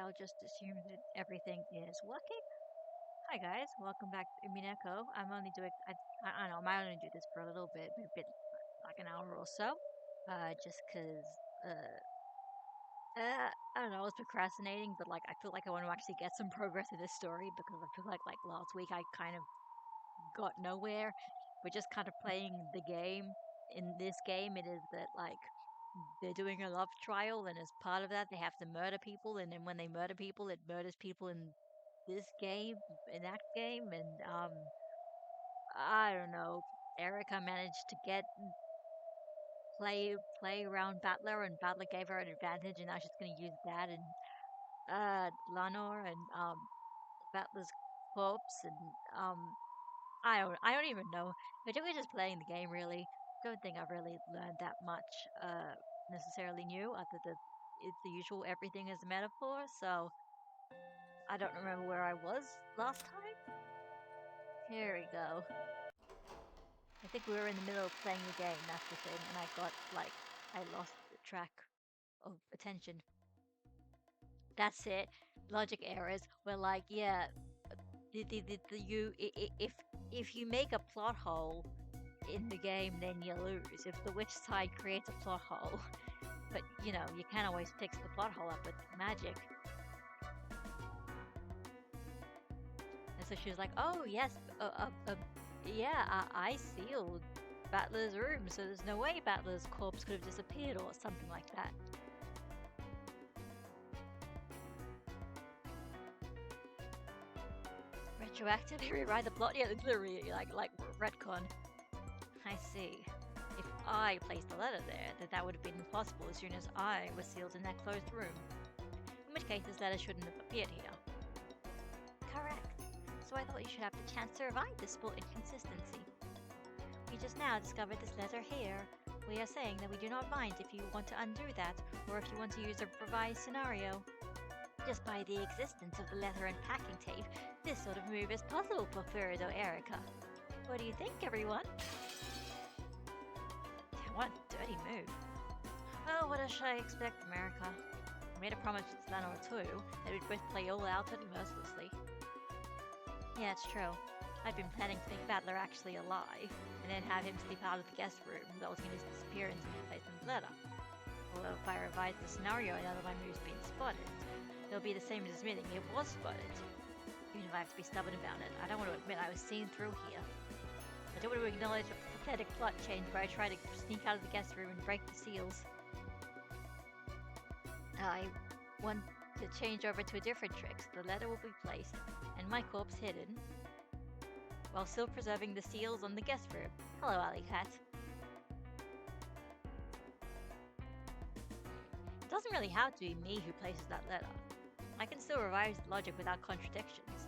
I'll just assume that everything is working. Hi guys, welcome back to Umineko. I'm only doing, I don't know, I might only do this for a little bit, maybe like an hour or so. Just cause, I don't know, I was procrastinating, but like I feel like I want to actually get some progress in this story because I feel like last week I kind of got nowhere. We're just kind of playing the game. In this game, it is that like they're doing a love trial, and as part of that, they have to murder people, and then when they murder people, it murders people this game, in that game, and I don't know. Erica managed to get play around Battler, and Battler gave her an advantage, and now she's gonna use that, and Lanor and Battler's corpse, and I don't even know. We're doing just playing the game really. Don't think I've really learned that much necessarily new, other than it's the usual everything is a metaphor. So I don't remember where I was last time. Here we go. I think we were in the middle of playing the game, that's the thing, and I lost the track of attention. That's it. Logic errors. We're like, yeah, if you make a plot hole in the game, then you lose. If the witch side creates a plot hole, but you know, you can't always fix the plot hole up with magic. And so she was like, "Oh yes, yeah, I sealed Battler's room, so there's no way Battler's corpse could have disappeared or something like that." Retroactively rewrite the plot? Yeah, literally, like retcon. I see. If I placed the letter there, that would have been impossible as soon as I was sealed in that closed room. In which case, this letter shouldn't have appeared here. Correct. So I thought you should have the chance to revive this full inconsistency. We just now discovered this letter here. We are saying that we do not mind if you want to undo that, or if you want to use a revised scenario. Just by the existence of the letter and packing tape, this sort of move is possible for Furido Erica. What do you think, everyone? What a dirty move. Well, what else should I expect, America? I made a promise to Lenore too, that we'd both play all out and mercilessly. Yeah, it's true. I'd been planning to make Battler actually alive, and then have him sleep out of the guest room that was going to disappear into the replacement's letter. Although if I revise the scenario and none of my moves being spotted, it'll be the same as admitting it was spotted. Even if I have to be stubborn about it, I don't want to admit I was seen through here. I don't want to acknowledge a pathetic plot change where I try to sneak out of the guest room and break the seals. I want to change over to a different trick, so the letter will be placed, and my corpse hidden, while still preserving the seals on the guest room. Hello, Alley Cat. It doesn't really have to be me who places that letter. I can still revise the logic without contradictions.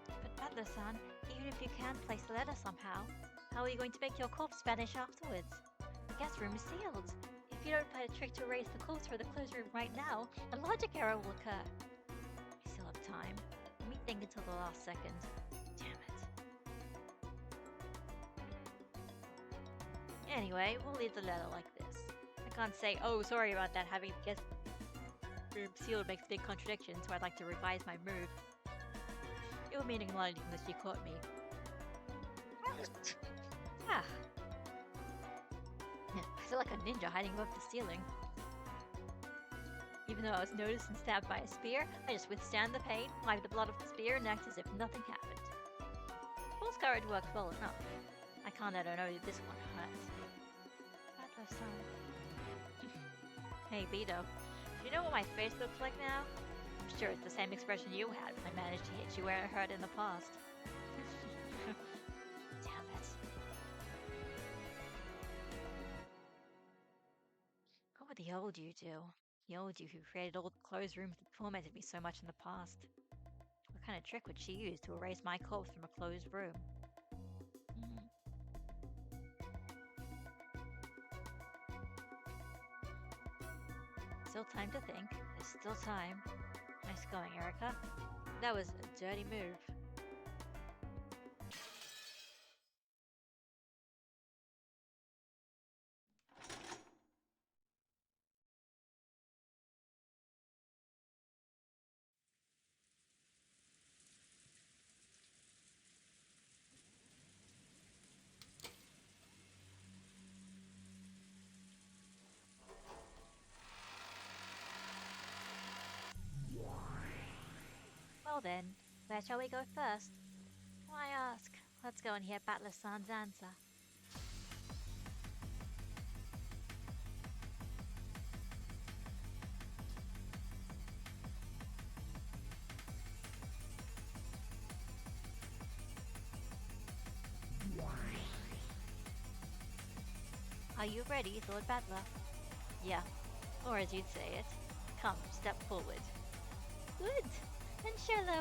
But Butler-san, even if you can place the letter somehow, how are you going to make your corpse vanish afterwards? The guest room is sealed. If you don't find a trick to erase the corpse from the closed room right now, a logic error will occur. We still have time. Let me think until the last second. Damn it. Anyway, we'll leave the letter like this. I can't say, oh, sorry about that, having the guest room sealed makes big contradiction, so I'd like to revise my move. It would mean acknowledging that she caught me. Ah. I feel like a ninja hiding above the ceiling. Even though I was noticed and stabbed by a spear, I just withstand the pain, wipe the blood off the spear, and act as if nothing happened. False courage works well enough. I can't let her know that this one hurt. Butler-san. Hey, Vito. Do you know what my face looks like now? I'm sure it's the same expression you had when I managed to hit you where it hurt in the past. Damn it. What would the old you do? The old you who created all the closed rooms that tormented me so much in the past. What kind of trick would she use to erase my corpse from a closed room? Still time to think. There's still time. Nice going, Erica. That was a dirty move. then, where shall we go first? Why ask? Let's go and hear Battler San's answer. Are you ready, Lord Battler? Yeah, or as you'd say it. Come, step forward. Good. Then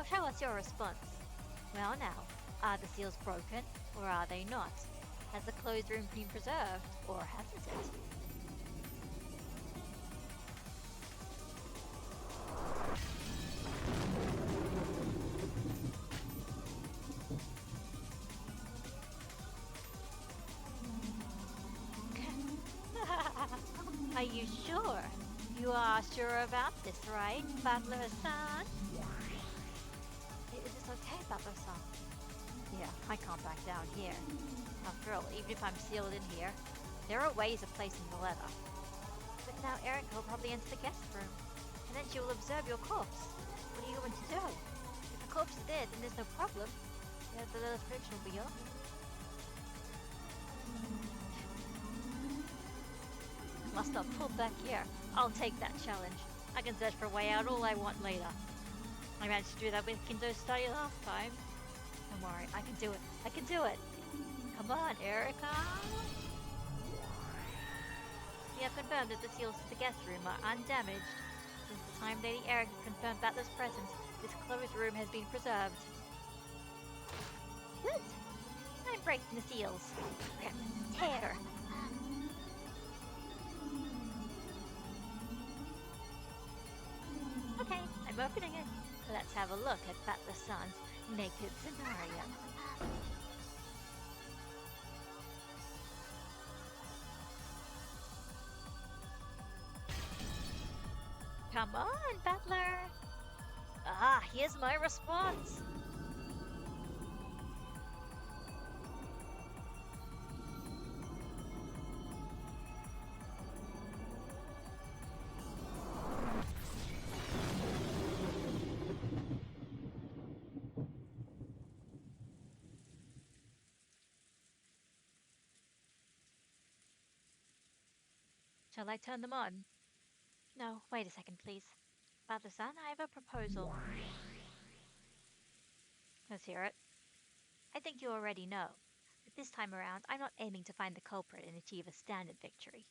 show us your response. Well now, are the seals broken, or are they not? Has the closed room been preserved, or hasn't it? Are you sure? You are sure about this, right, Battler-san? Is this okay, Battler-san? Yeah, I can't back down here. After all, even if I'm sealed in here, there are ways of placing the letter. But now Erica will probably enter the guest room, and then she will observe your corpse. What are you going to do? If the corpse is dead, then there's no problem. The letter's prediction will be off. Must have pulled back here. I'll take that challenge. I can search for a way out all I want later. I managed to do that with Kinzo's study last time. Don't worry, I can do it. I can do it. Come on, Erica. We have confirmed that the seals to the guest room are undamaged. Since the time Lady Erica confirmed Battler's presence, this closed room has been preserved. Good. I'm breaking the seals. Rip, tear. Okay, I'm opening it. Let's have a look at Battler-san's naked scenario. Come on, Battler! Ah, here's my response! Shall I turn them on? No, wait a second, please. Battler-san, I have a proposal. Let's hear it. I think you already know. But this time around, I'm not aiming to find the culprit and achieve a standard victory.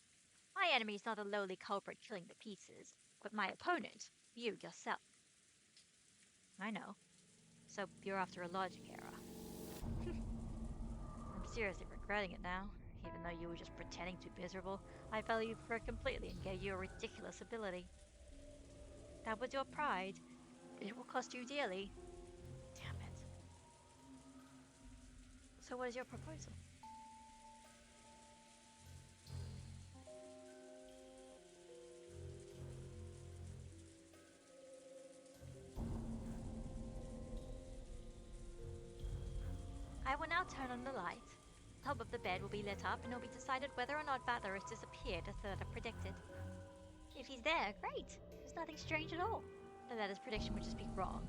My enemy is not a lowly culprit killing the pieces, but my opponent, you yourself. I know. So you're after a logic error. I'm seriously regretting it now. Even though you were just pretending to be miserable, I fell you for it completely and gave you a ridiculous ability. That was your pride. It will cost you dearly. Damn it. So what is your proposal? I will now turn on the light. The top of the bed will be lit up and it will be decided whether or not Battler has disappeared as the letter predicted. If he's there, great. There's nothing strange at all. The letter's prediction would just be wrong.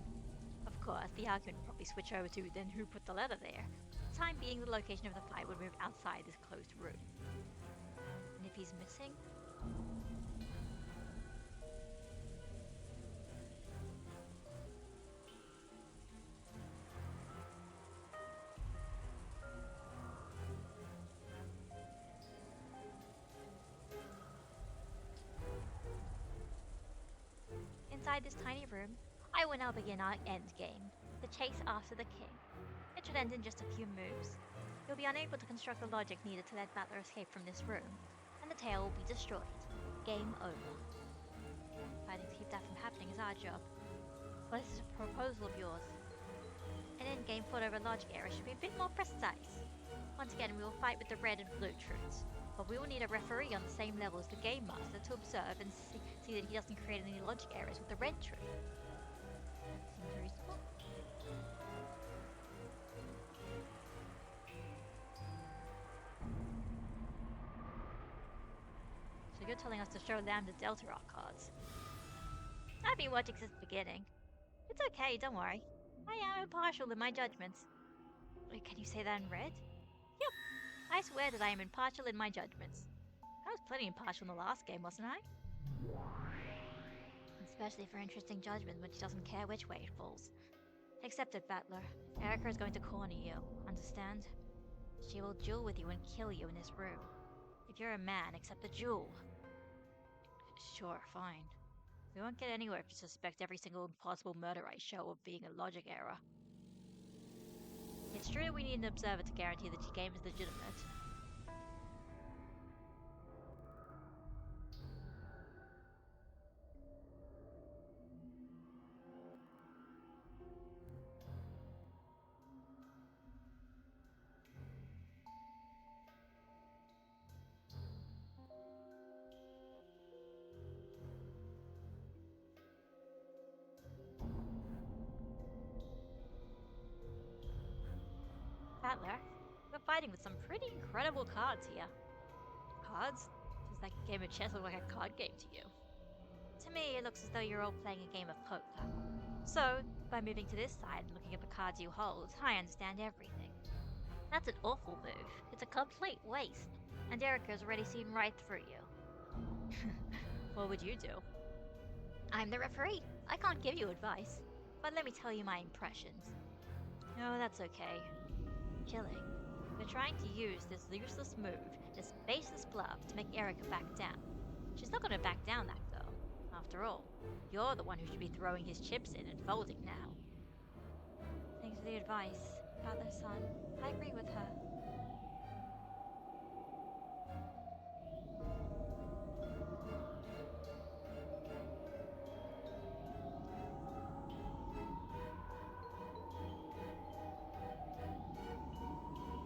Of course, the argument would probably switch over to then who put the letter there. For the time being, the location of the fight would move outside this closed room. And if he's missing? Inside this tiny room, I will now begin our endgame, the chase after the king. It should end in just a few moves. You'll be unable to construct the logic needed to let Battler escape from this room, and the tale will be destroyed. Game over. Fighting to keep that from happening is our job. What is a proposal of yours? An endgame fought over logic error should be a bit more precise. Once again, we will fight with the red and blue truths, but we will need a referee on the same level as the game master to observe and see that he doesn't create any logic errors with the red truth. Seems reasonable. So you're telling us to show Lambda Delta our cards. I've been watching since the beginning. It's okay, don't worry. I am impartial in my judgments. Wait, can you say that in red? Yep. I swear that I am impartial in my judgments. I was plenty impartial in the last game, wasn't I? Especially for interesting judgment when she doesn't care which way it falls. Accept it, Battler. Erica is going to corner you. Understand? She will duel with you and kill you in this room. If you're a man, accept the duel. Sure, fine. We won't get anywhere if you suspect every single impossible murder I show of being a logic error. It's true we need an observer to guarantee that the game is legitimate. Battler, we're fighting with some pretty incredible cards here. Cards? Does that game of chess look like a card game to you? To me, it looks as though you're all playing a game of poker. So, by moving to this side and looking at the cards you hold, I understand everything. That's an awful move. It's a complete waste. And Erica's already seen right through you. What would you do? I'm the referee. I can't give you advice. But let me tell you my impressions. No, that's okay. Killing. We're trying to use this useless move, this baseless bluff, to make Erica back down. She's not gonna back down that girl. After all, you're the one who should be throwing his chips in and folding now. Thanks for the advice, Father-son. I agree with her.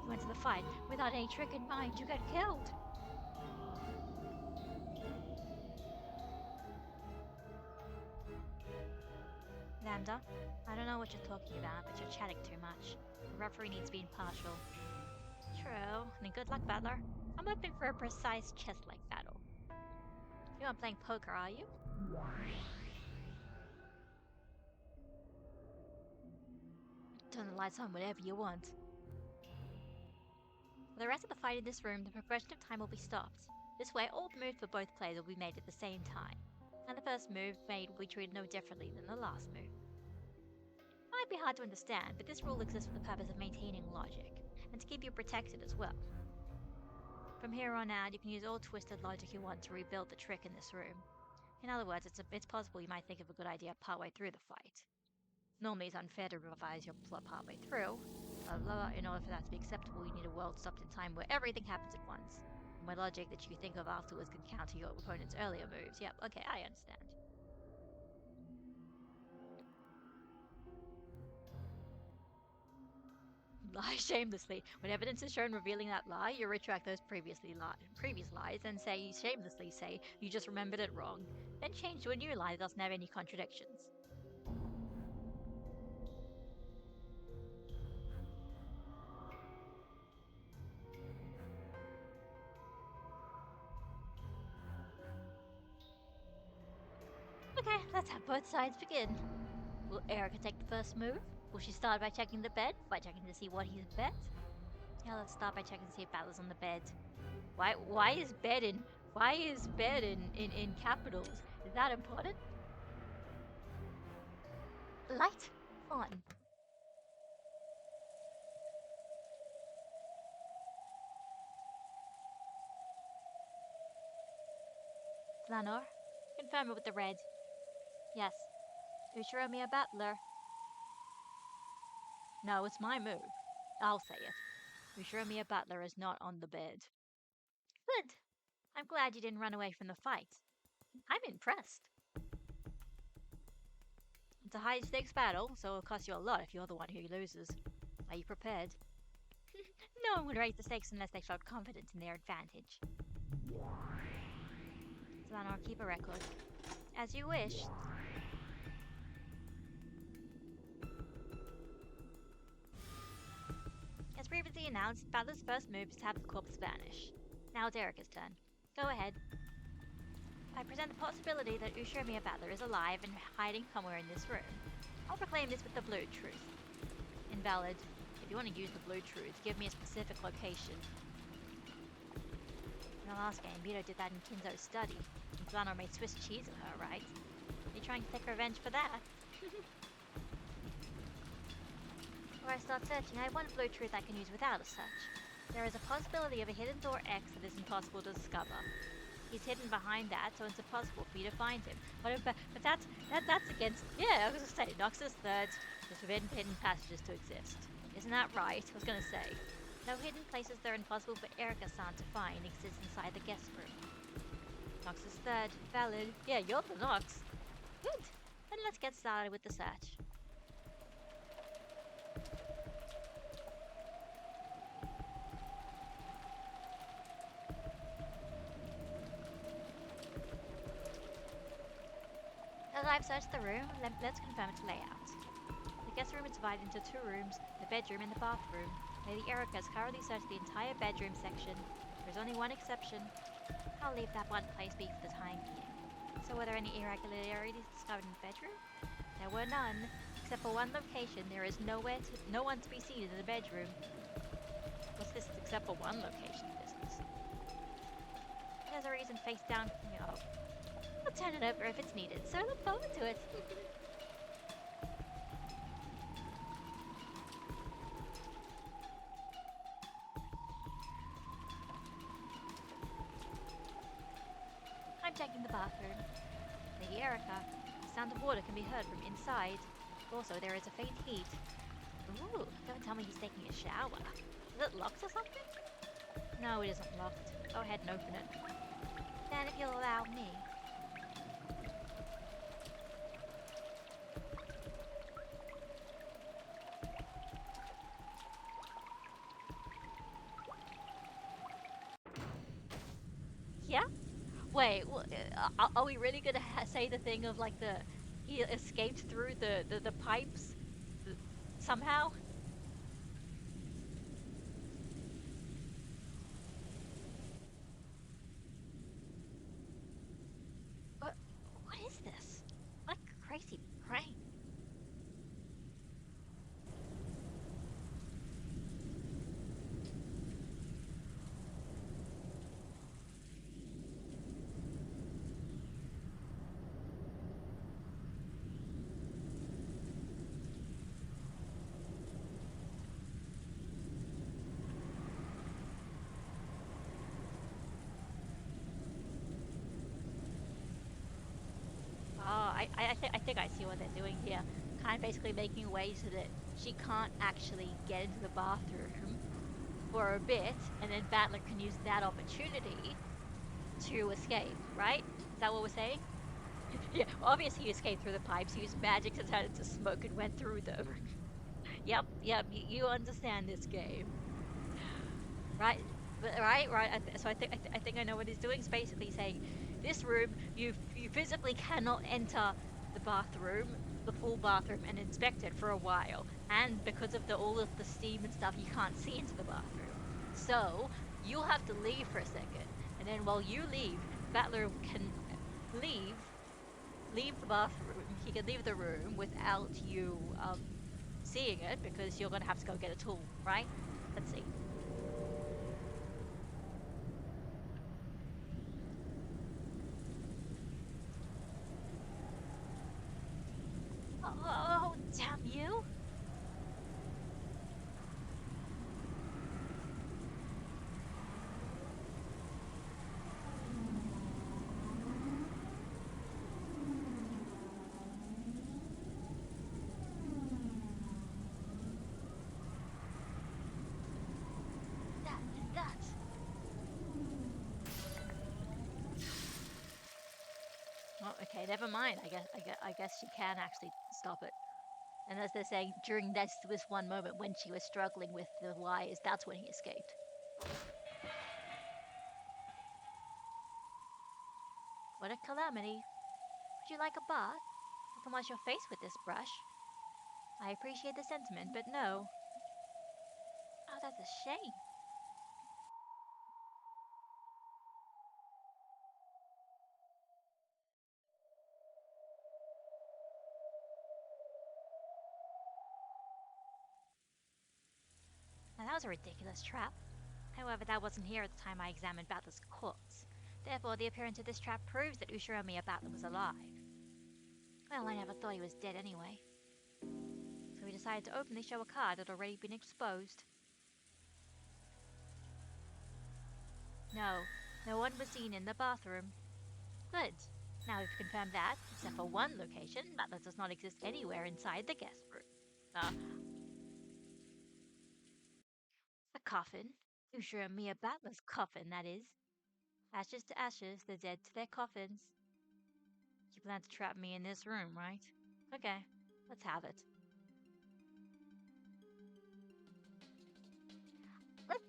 You went to the fight without any trick in mind. You got killed. Lambda, I don't know what you're talking about, but you're chatting too much. The referee needs to be impartial. True. Then good luck, Battler. I'm hoping for a precise chess-like battle. You aren't playing poker, are you? Turn the lights on whenever you want. For the rest of the fight in this room, the progression of time will be stopped. This way, all the moves for both players will be made at the same time, and the first move made will be treated no differently than the last move. It might be hard to understand, but this rule exists for the purpose of maintaining logic, and to keep you protected as well. From here on out, you can use all twisted logic you want to rebuild the trick in this room. In other words, it's possible you might think of a good idea partway through the fight. Normally, it's unfair to revise your plot partway through. In order for that to be acceptable, you need a world stopped in time where everything happens at once. And where logic that you think of afterwards can counter your opponent's earlier moves. Yep, okay, I understand. Lie shamelessly. When evidence is shown revealing that lie, you retract those previous lies and shamelessly say you just remembered it wrong. Then change to a new lie that doesn't have any contradictions. Okay, let's have both sides begin. Will Erica take the first move? Will she start by checking the bed? By checking to see what he's bet? Yeah, let's start by checking to see if Battler's on the bed. Why is bed in capitals? Is that important? Light on. Lanor, confirm it with the red. Yes. Ushiromiya Battler. No, it's my move. I'll say it. Ushiromiya Battler is not on the bed. Good. I'm glad you didn't run away from the fight. I'm impressed. It's a high stakes battle, so it'll cost you a lot if you're the one who loses. Are you prepared? No one would raise the stakes unless they felt confident in their advantage. Lanor, keep a record. As you wish. As previously announced, Battler's first move is to have the corpse vanish. Now it's Erica's turn. Go ahead. I present the possibility that Ushiromiya Battler is alive and hiding somewhere in this room. I'll proclaim this with the blue truth. Invalid. If you want to use the blue truth, give me a specific location. In the last game, Vito did that in Kinzo's study. And Flannel made Swiss cheese of her, right? Are you trying to take revenge for that? Before I start searching, I have one blue truth I can use without a search. There is a possibility of a hidden door X that is impossible to discover. He's hidden behind that, so it's impossible for you to find him. But that's against. Yeah, I was gonna say Noxus third. There's forbidden hidden passages to exist. Isn't that right? I was gonna say. No hidden places that are impossible for Erika-san to find exist inside the guest room. Noxus third, valid. Yeah, you're the Nox. Good. Then let's get started with the search. As I've searched the room, let's confirm its layout. The guest room is divided into two rooms, the bedroom and the bathroom. Lady Erica has currently searched the entire bedroom section. There's only one exception. I'll leave that one place be for the time being. So were there any irregularities discovered in the bedroom? There were none. Except for one location, there is no one to be seen in the bedroom. What's this except for one location business? There's a reason face down. I'll turn it over if it's needed, so I look forward to it. I'm checking the bathroom. Lady Erica, the sound of water can be heard from inside. Also, there is a faint heat. Ooh, don't tell me he's taking a shower. Is it locked or something? No, it isn't locked. Go ahead and open it. Then if you'll allow me. Yeah? Wait, are we really gonna say the thing of like he escaped through the pipes somehow? What is this? What a crazy prank. Oh, I think I see what they're doing here. Kind of basically making a way so that she can't actually get into the bathroom for a bit, and then Battler can use that opportunity to escape, right? Is that what we're saying? Yeah, obviously he escaped through the pipes, used magic to turn into smoke and went through them. Yep, you understand this game. Right, right. So I think I know what he's doing. It's basically saying, this room you physically cannot enter the bathroom, the full bathroom, and inspect it for a while, and because of all of the steam and stuff, you can't see into the bathroom. So you'll have to leave for a second, and then while you leave, Battler can leave leave the bathroom. He can leave the room without you seeing it because you're gonna have to go get a tool, right? Let's see. Oh, damn you! That. Oh, okay, never mind. I guess she can actually stop it. And as they're saying, during this one moment when she was struggling with the wires, that's when he escaped. What a calamity! Would you like a bath? I can wash your face with this brush. I appreciate the sentiment, but no. Oh, that's a shame. was a ridiculous trap. However, that wasn't here at the time I examined Battler's corpse. Therefore, the appearance of this trap proves that Ushiromiya Battler was alive. Well, I never thought he was dead anyway. So we decided to openly show a card that had already been exposed. No one was seen in the bathroom. Good. Now we've confirmed that, except for one location, Battler does not exist anywhere inside the guest room. A coffin. Ushiromiya Battler's coffin, that is. Ashes to ashes, the dead to their coffins. You plan to trap me in this room, right? Okay, let's have it.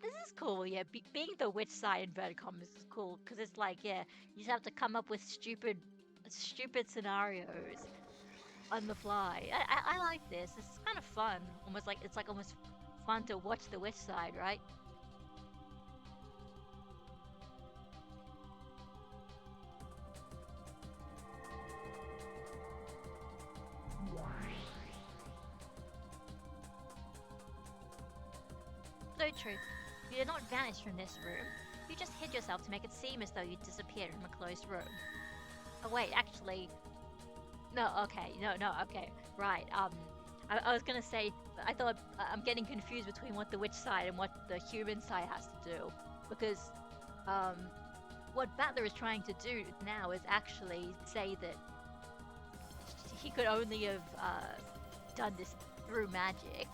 This is cool, yeah. Being the witch side inverted commas is cool, because it's like, yeah, you just have to come up with stupid scenarios on the fly. I like this. This is kind of fun. It's like almost fun to watch the witch side, right? So true. You did not vanish from this room. You just hid yourself to make it seem as though you disappeared from a closed room. Oh wait, actually... No, okay, okay. Right, I was gonna say, I thought I'm getting confused between what the witch side and what the human side has to do. Because, what Battler is trying to do now is actually say that he could only have, done this through magic.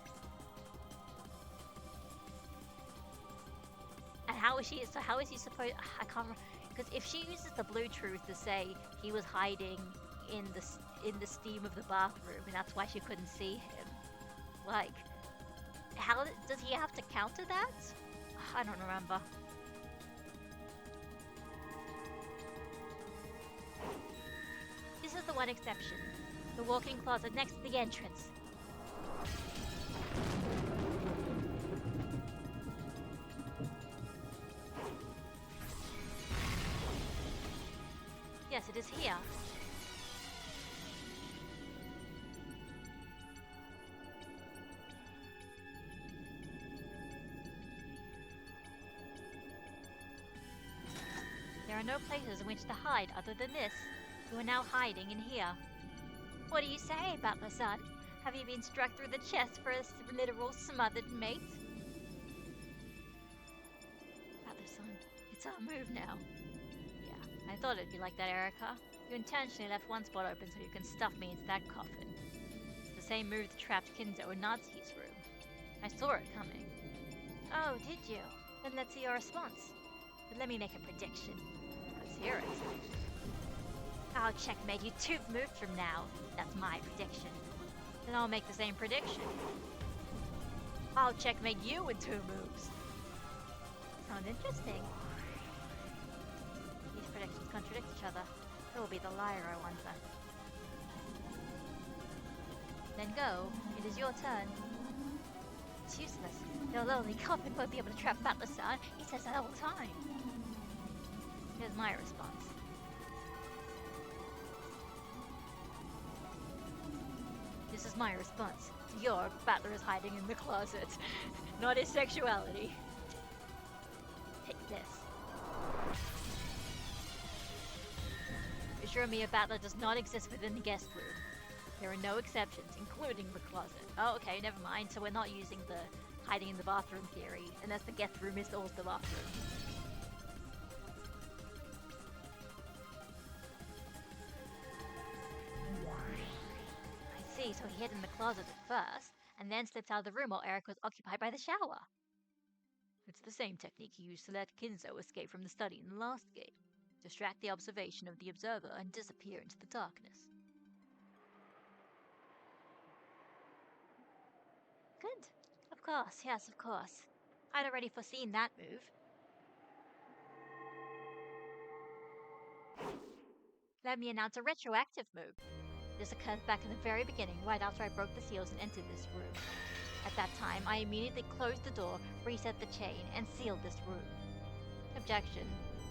And how is he supposed... I can't remember. Because if she uses the blue truth to say he was hiding in the steam of the bathroom and that's why she couldn't see him, like, how does he have to counter that? I don't remember. This is the one exception. The walk-in closet next to the entrance. Yes, it is here. There are no places in which to hide other than this. You are now hiding in here. What do you say, Battler-san? Have you been struck through the chest for a literal smothered mate? Battler-san, it's our move now. I thought it'd be like that, Erica. You intentionally left one spot open so you can stuff me into that coffin. It's the same move that trapped Kinzo in Natsuki's room. I saw it coming. Oh, did you? Then let's see your response. But let me make a prediction. Let's hear it. I'll checkmate you 2 moves from now. That's my prediction. Then I'll make the same prediction. I'll checkmate you in 2 moves. Sounds interesting. Predictions contradict each other. Who will be the liar, I wonder? Then go. It is your turn. It's useless. Your lonely coffin won't be able to trap Battler-san. He says that all the time. Here's my response. This is my response to your Battler is hiding in the closet. Not his sexuality. Take this. Ushiromiya Battler does not exist within the guest room. There are no exceptions, including the closet. Oh, okay, never mind. So we're not using the hiding in the bathroom theory, unless the guest room is also the bathroom. I see, so he hid in the closet at first, and then slipped out of the room while Eric was occupied by the shower. It's the same technique he used to let Kinzo escape from the study in the last game. Distract the observation of the observer and disappear into the darkness. Good. Of course, yes, of course. I'd already foreseen that move. Let me announce a retroactive move. This occurred back in the very beginning, right after I broke the seals and entered this room. At that time, I immediately closed the door, reset the chain, and sealed this room. Objection.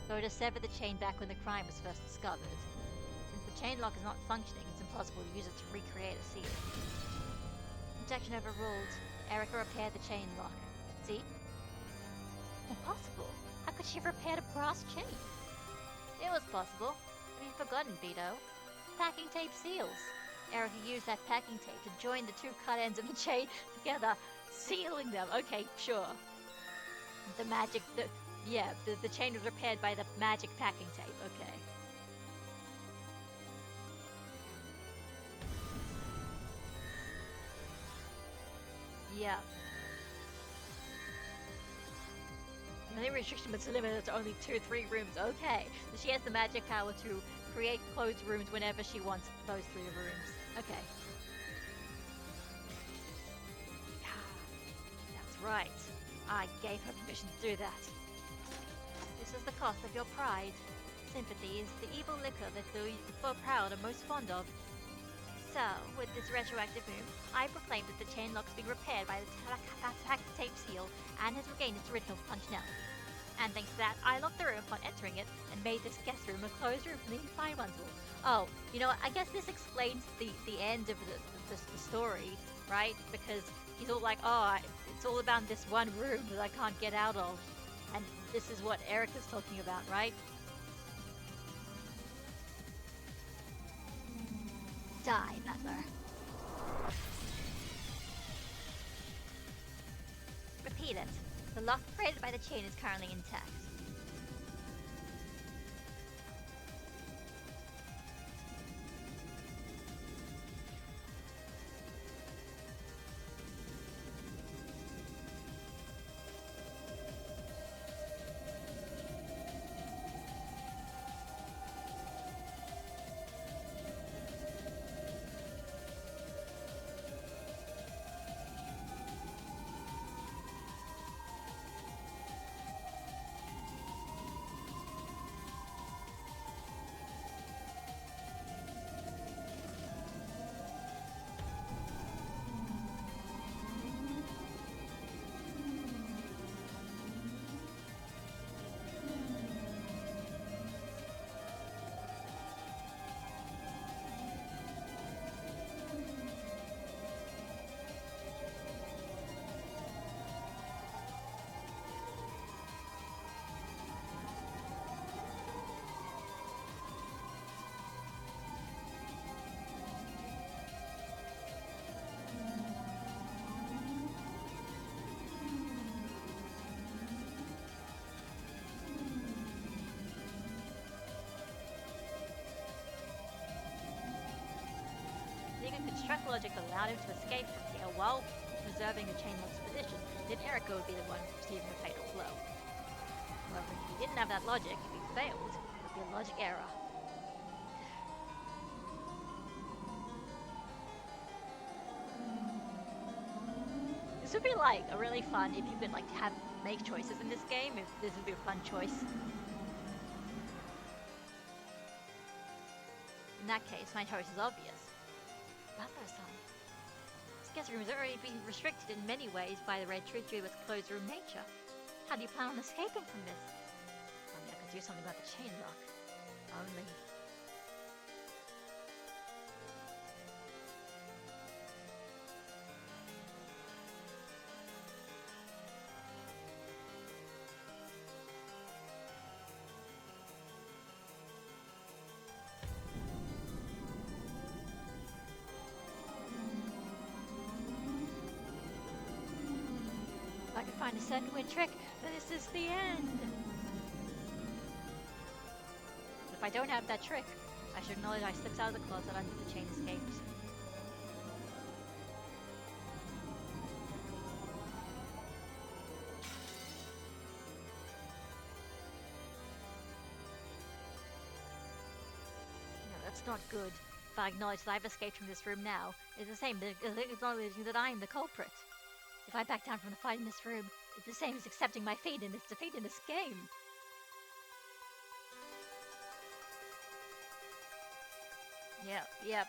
Go to sever the chain back when the crime was first discovered. Since the chain lock is not functioning, it's impossible to use it to recreate a seal. Objection overruled. Erica repaired the chain lock. See? Impossible. How could she have repaired a brass chain? It was possible. Have you forgotten, Vito? Packing tape seals. Erica used that packing tape to join the two cut ends of the chain together, sealing them. Okay, sure. The magic, the chain was repaired by the magic packing tape. Okay. Yeah. The only restriction was limited to only 2-3 rooms. Okay. So she has the magic power to create closed rooms whenever she wants those 3 rooms. Okay. That's right. I gave her permission to do that. This is the cost of your pride. Sympathy is the evil liquor that the proud are most fond of. So, with this retroactive move, I proclaim that the chain lock's been repaired by the tape seal and has regained its original functionality. And thanks to that, I locked the room upon entering it and made this guest room a closed room for the inside ones. Oh, you know what? I guess this explains the end of the story, right? Because he's all like, oh, it's all about this one room that I can't get out of. And this is what Erica's talking about, right? Die, Butler. Repeat it. The lock created by the chain is currently intact. They could construct logic that allowed him to escape from here while preserving the chain lock's position, then Erica would be the one receiving the fatal blow. However, if he didn't have that logic, if he failed, it would be a logic error. This would be like a really fun if you could like make choices in this game. If this would be a fun choice. In that case, my choice is obvious. Butler-san. This guest room has already been restricted in many ways by the Red Truth due to its closed room nature. How do you plan on escaping from this? Only I could do something about the chain lock. Only. If I could find a certain weird trick, then this is the end. But if I don't have that trick, I should acknowledge I slipped out of the closet under the chain escaped. No, that's not good. If I acknowledge that I've escaped from this room now, it's the same as acknowledging that I'm the culprit. If I back down from the fight in this room, it's the same as accepting my fate in its defeat in this game. Yep.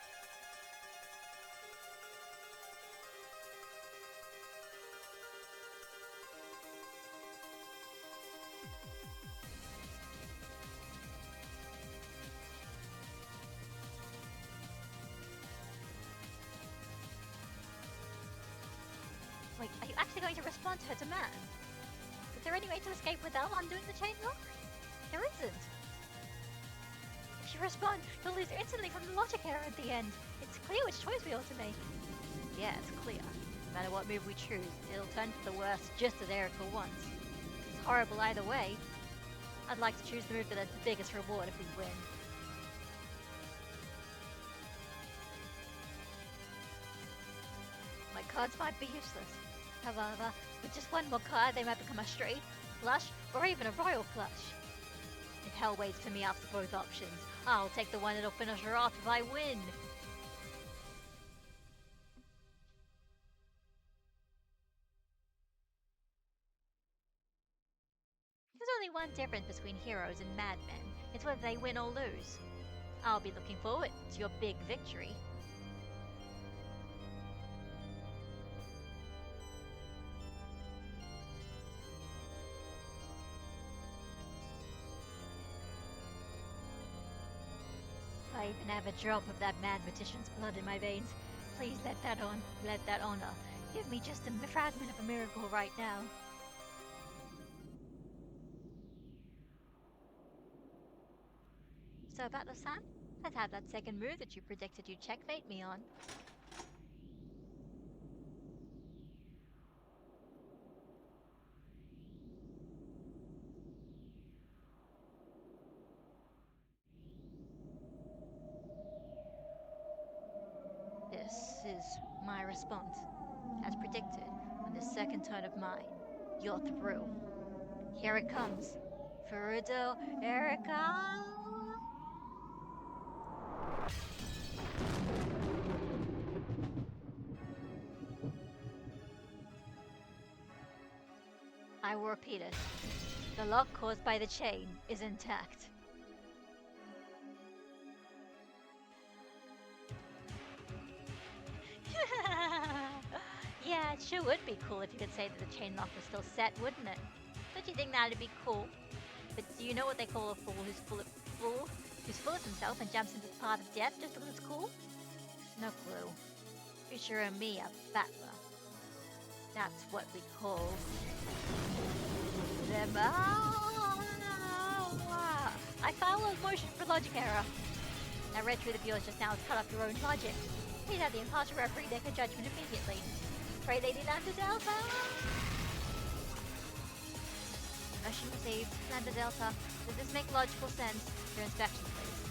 Wait, are you actually going to respond to her demand? The there any way to escape without undoing the chain lock? There isn't. If you respond, you'll lose instantly from the logic error at the end. It's clear which choice we ought to make. Yeah, it's clear. No matter what move we choose, it'll turn for the worst just as Erica wants. It's horrible either way. I'd like to choose the move that has the biggest reward if we win. My cards might be useless. However, with just one more card, they might become a straight, flush, or even a royal flush. If hell waits for me after both options, I'll take the one that'll finish her off if I win. There's only one difference between heroes and madmen. It's whether they win or lose. I'll be looking forward to your big victory. If I even have a drop of that mad magician's blood in my veins, please let that honor. Give me just a fragment of a miracle right now. So about the sun, let's have that second move that you predicted you'd checkmate me on. This is my response. As predicted, on the second turn of mine, you're through. Here it comes. Furudo, Erika! I will repeat it. The lock caused by the chain is intact. Yeah, it sure would be cool if you could say that the chain lock was still set, wouldn't it? Don't you think that'd be cool? But do you know what they call a fool who's full of himself and jumps into the path of death just because it's cool? No clue. Future and me are battler. That's what we call them. I followed motion for logic error. I read through the viewers just now to cut off your own logic. Please have the impartial referee make a judgment immediately. Pray Lady Lambda Delta! Motion received. Lambda Delta. Does this make logical sense? Your inspection, please.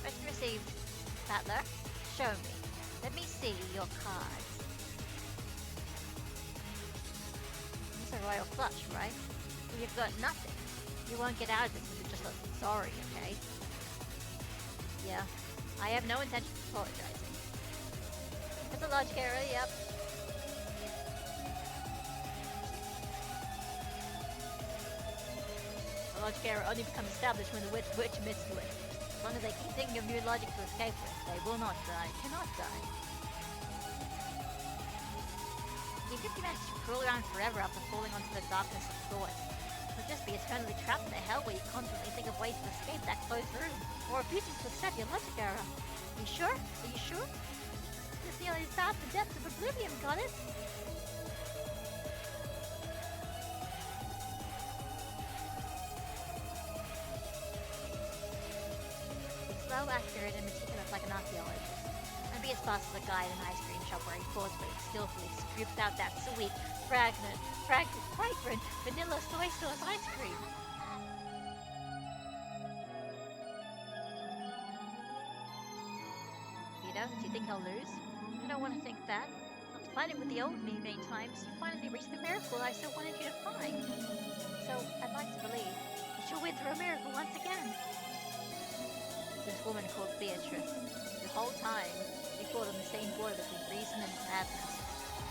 Question received. Battler, show me. Let me see your cards. It's a royal flush, right? Well, you've got nothing. You won't get out of this if you're just sorry, okay? Yeah, I have no intention of apologizing. It's a logic error, yep. A logic error only becomes established when the witch admits to it. As long as they keep thinking of new logic to escape with, they will not die, cannot die. Even if you manage to crawl around forever after falling onto the darkness of thought, you'll just be eternally trapped in a hell where you constantly think of ways to escape that closed room, or refusing to accept your logic error. You sure? Are you sure? This nearly stopped the depths of oblivion, goddess! Be slow, accurate, and meticulous like an archaeologist. And be as fast as a guy in an ice cream shop where he forcefully, skillfully scoops out that sweet, fragrant, vanilla soy sauce ice cream. Vito, do you think I'll lose? I don't want to think that. After fighting with the old me many times, you finally reached the miracle I so wanted you to find. So, I'd like to believe that you'll win through a miracle once again. This woman called Beatrice. The whole time, she fought on the same border between reason and madness.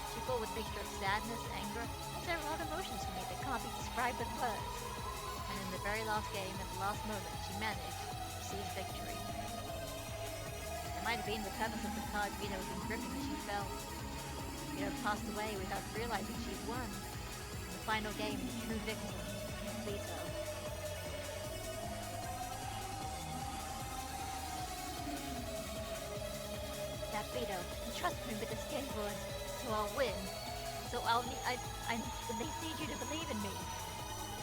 She fought with a mixture of sadness, anger, and several other emotions for me that can't be described with words. And in the very last game, at the last moment, she managed to seize victory. It might have been the purpose of the card Vito was in gripping as she fell. Vito passed away without realizing she'd won. In the final game, the true victor, Vito. That Vito, trust me with this game board, so I'll win. So I need you to believe in me.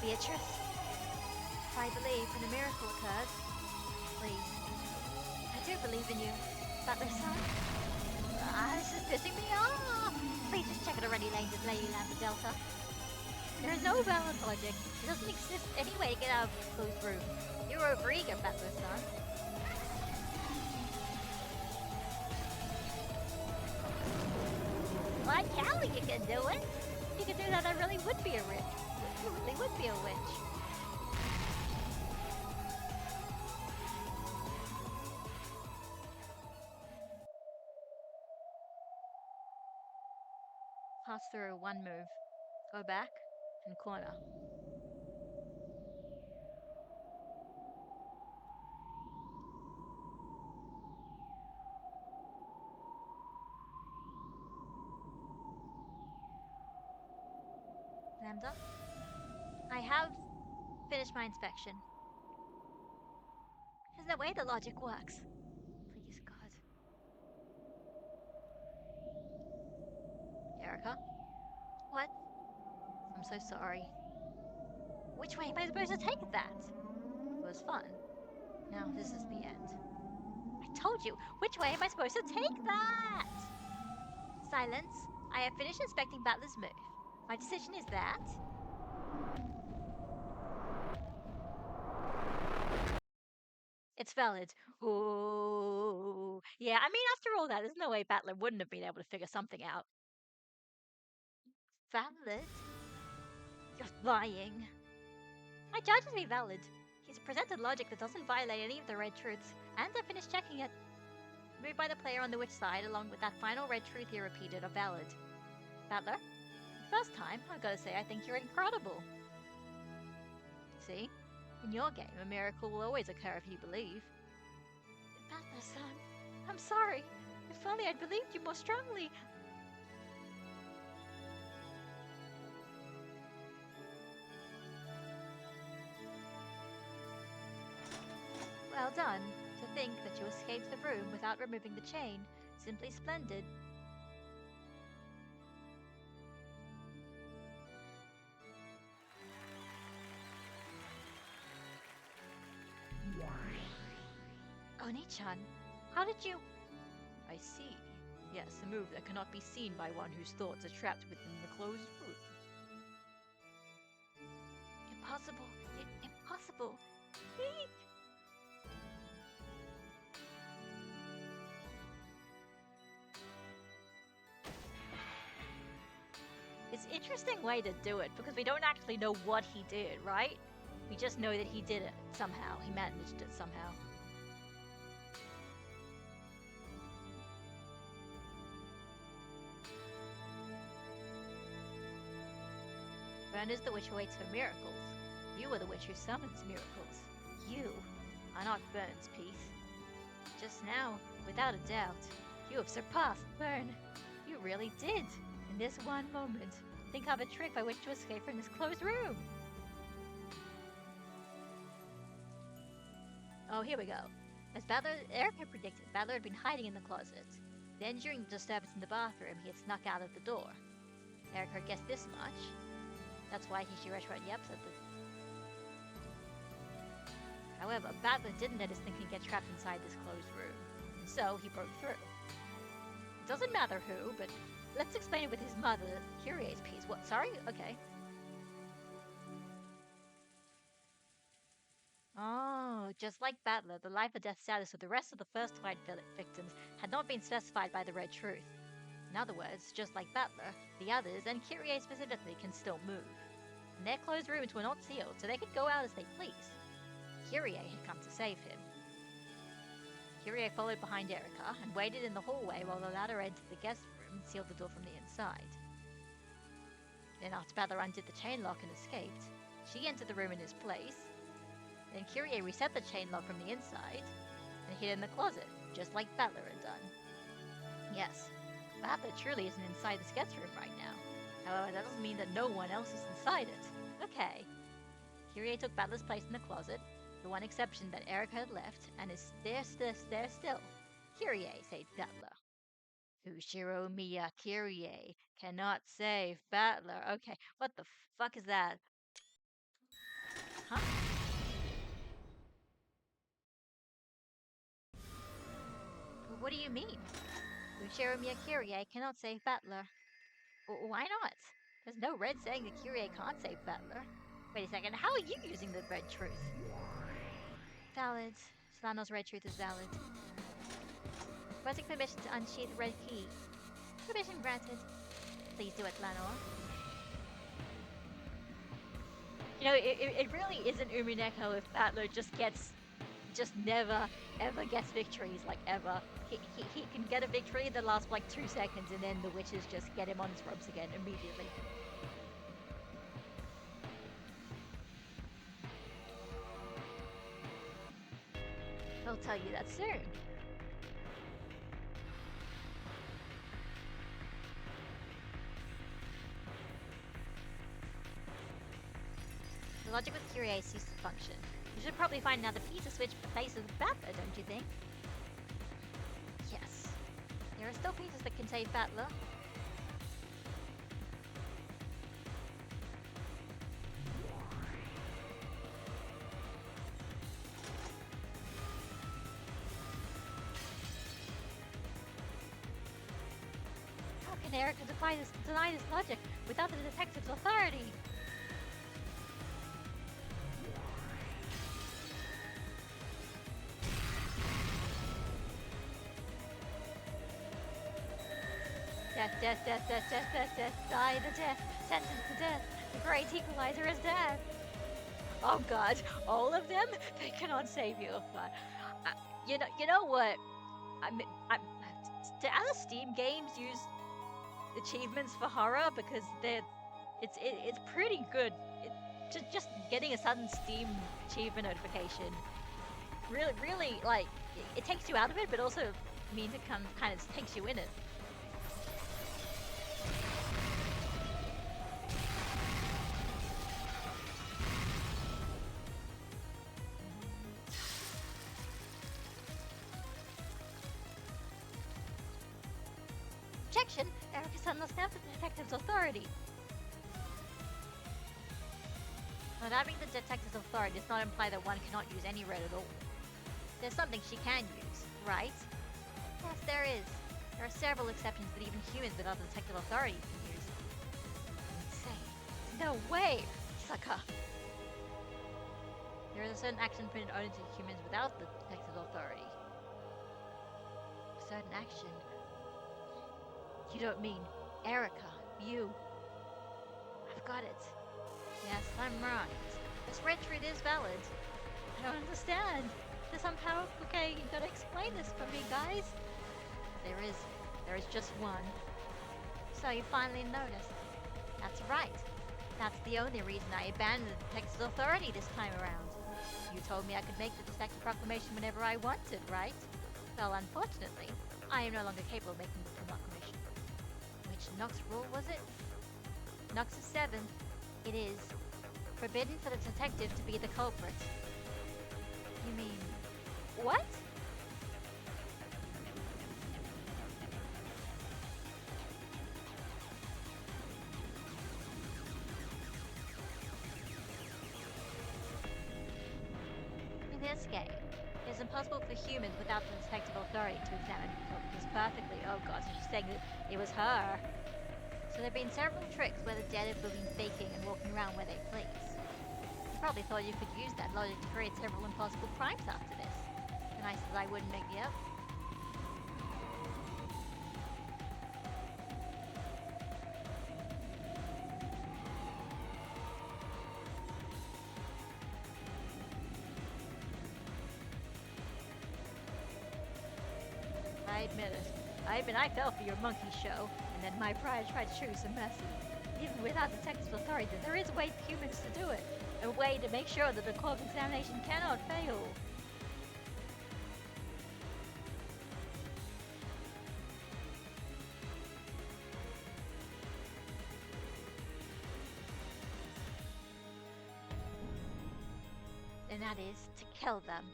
Beatrice, if I believe when a miracle occurs, please, I do believe in you. Butler's son? This is pissing me off! Please just check it already, Lady Lambda Delta. There is no valid logic. There doesn't exist any way to get out of this closed room. You're overeager, Butler's son. Like hell you can do it! If you could do that, I really would be a witch. You really would be a witch. Pass through one move. Go back and corner. Lambda? I have finished my inspection. There's no way the logic works. Please, God. Erica? What? I'm so sorry. Which way am I supposed to take that? It was fun. Now this is the end. I told you! Which way am I supposed to take that? Silence. I have finished inspecting Butler's move. My decision is that... It's valid. Ooh. Yeah, I mean, after all that, there's no way Battler wouldn't have been able to figure something out. Valid? You're lying. My judge has been valid. He's presented logic that doesn't violate any of the red truths, and I finished checking it. Moved by the player on the witch side, along with that final red truth he repeated, are valid. Battler, the first time, I gotta say, I think you're incredible. See? In your game, a miracle will always occur if you believe. Battler, son, I'm sorry. If only I'd believed you more strongly. Well done. To think that you escaped the room without removing the chain. Simply splendid. Oni-chan, how did you... I see. Yes, a move that cannot be seen by one whose thoughts are trapped within the closed room. Impossible. Impossible. It's an interesting way to do it, because we don't actually know what he did, right? We just know that he did it somehow. He managed it somehow. Bern is the witch who waits for miracles. You are the witch who summons miracles. You are not Bern's piece. Just now, without a doubt, you have surpassed Bern. You really did. In this one moment, think of a trick by which to escape from this closed room. Oh, here we go. As Eric had predicted, Battler had been hiding in the closet. Then, during the disturbance in the bathroom, he had snuck out of the door. Eric had guessed this much. That's why he retreated the episode. However, Battler didn't let his thinking get trapped inside this closed room, and so he broke through. It doesn't matter who, but let's explain it with his mother, Kyrie's piece. What? Sorry? Okay. Oh, just like Battler, the life or death status of the rest of the first fight victims had not been specified by the Red Truth. In other words, just like Battler, the others, and Kyrie specifically, can still move. And their closed rooms were not sealed, so they could go out as they please. Kyrie had come to save him. Kyrie followed behind Erica and waited in the hallway while the latter entered the guest room and sealed the door from the inside. Then after Battler undid the chain lock and escaped, she entered the room in his place. Then Kyrie reset the chain lock from the inside and hid in the closet, just like Battler had done. Yes, Battler truly isn't inside this guest room right now. However, that doesn't mean that no one else is inside it. Okay. Kyrie took Battler's place in the closet, the one exception that Erica had left, and is there still. Kyrie, said Battler. Fushiro Miya Kyrie cannot save Battler. Okay, what the fuck is that? Huh? What do you mean? Ushiromiya Kyrie cannot save Battler. Why not? There's no red saying that Kyrie can't save Battler. Wait a second, how are you using the red truth? Valid. Solano's red truth is valid. Requesting permission to unsheath red key. Permission granted. Please do it, Lanor. You know, it really isn't Umineko if Battler just never, ever gets victories, like ever. He can get a victory that lasts for like 2 seconds and then the witches just get him on his ropes again immediately. I'll tell you that soon. The logic with Kyrie ceased to function. You should probably find another piece to switch places with Battler, don't you think? Yes. There are still pieces that can save Battler. How can Erica deny this logic without the detective's authority? Death, die the death, sentence to death, the great equalizer is dead. Oh god, all of them? They cannot save you. You know what? Do other Steam games use achievements for horror? Because it's pretty good. Just getting a sudden Steam achievement notification really like it takes you out of it, but also means it kind of takes you in it. Objection! Erica suddenly snapped at the detective's authority. Not having the detective's authority does not imply that one cannot use any red at all. There's something she can use, right? Yes, there is. There are several exceptions that even humans without the detective authority can use. Insane. No way! Sucker! There is a certain action permitted only to humans without the detective's authority. A certain action? You don't mean Erica, you. I've got it. Yes, I'm right. This red truth is valid. I don't understand. There's some power. Okay, you gotta explain this for me, guys. There is just one. So you finally noticed. That's right. That's the only reason I abandoned the detective's authority this time around. You told me I could make the detective proclamation whenever I wanted, right? Well, unfortunately, I am no longer capable of making the proclamation. Which Nox rule was it? Nox's 7th. It is forbidden for the detective to be the culprit. You mean... what? In this game, it is impossible for humans without the detective authority to examine culprits perfectly. Oh god, so she's saying that it was her. So there have been several tricks where the dead have been faking and walking around where they please. You probably thought you could use that logic to create several impossible crimes after this. And I said I wouldn't make it up. I admit it. I fell for your monkey show, and then my pride tried to show you some mercy. Even without detective authority, there is a way for humans to do it. A way to make sure that the corpse examination cannot fail. And that is to kill them.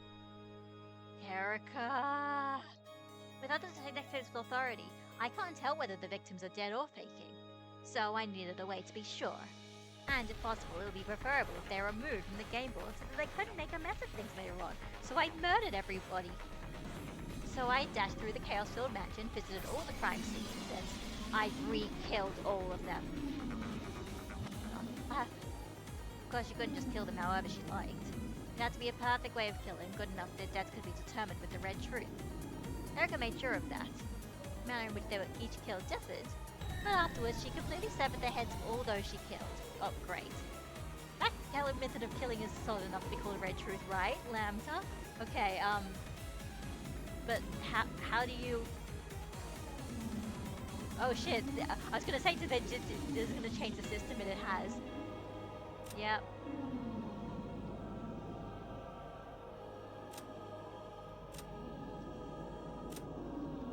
Erica! Without the detective's authority, I can't tell whether the victims are dead or faking. So I needed a way to be sure. And if possible, it would be preferable if they were removed from the game board so that they couldn't make a mess of things later on. So I murdered everybody. So I dashed through the chaos-filled mansion, visited all the crime scenes, and I re-killed all of them. Of course, she couldn't just kill them however she liked. It had to be a perfect way of killing, good enough that deaths could be determined with the red truth. Erica made sure of that. The manner in which they were each killed differed, but afterwards she completely severed the heads of all those she killed. Oh, great. That method of killing is solid enough to be called red truth, right, Lambda? Okay, but how do you... Oh shit, I was gonna say that this is gonna change the system, and it has. Yep.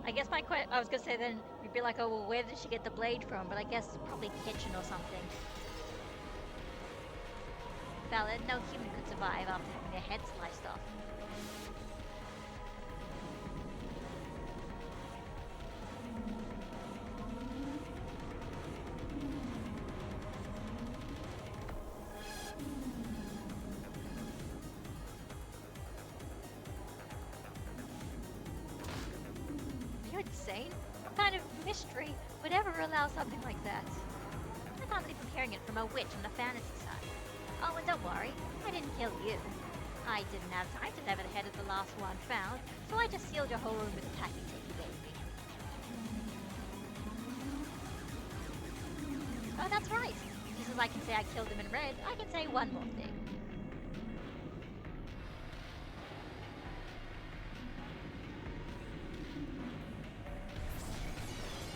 I guess I was gonna say then, you'd be like, oh well, where did she get the blade from? But I guess probably kitchen or something. Valid, no human could survive after having their head sliced off. You're insane? What kind of mystery would ever allow something like that? I can't believe comparing it from a witch on the fantasy side. Oh, and don't worry, I didn't kill you. I didn't have time to sever the head of the last one found, so I just sealed your whole room with the packing tape you gave me. Oh, that's right. Just as I can say I killed him in red, I can say one more thing.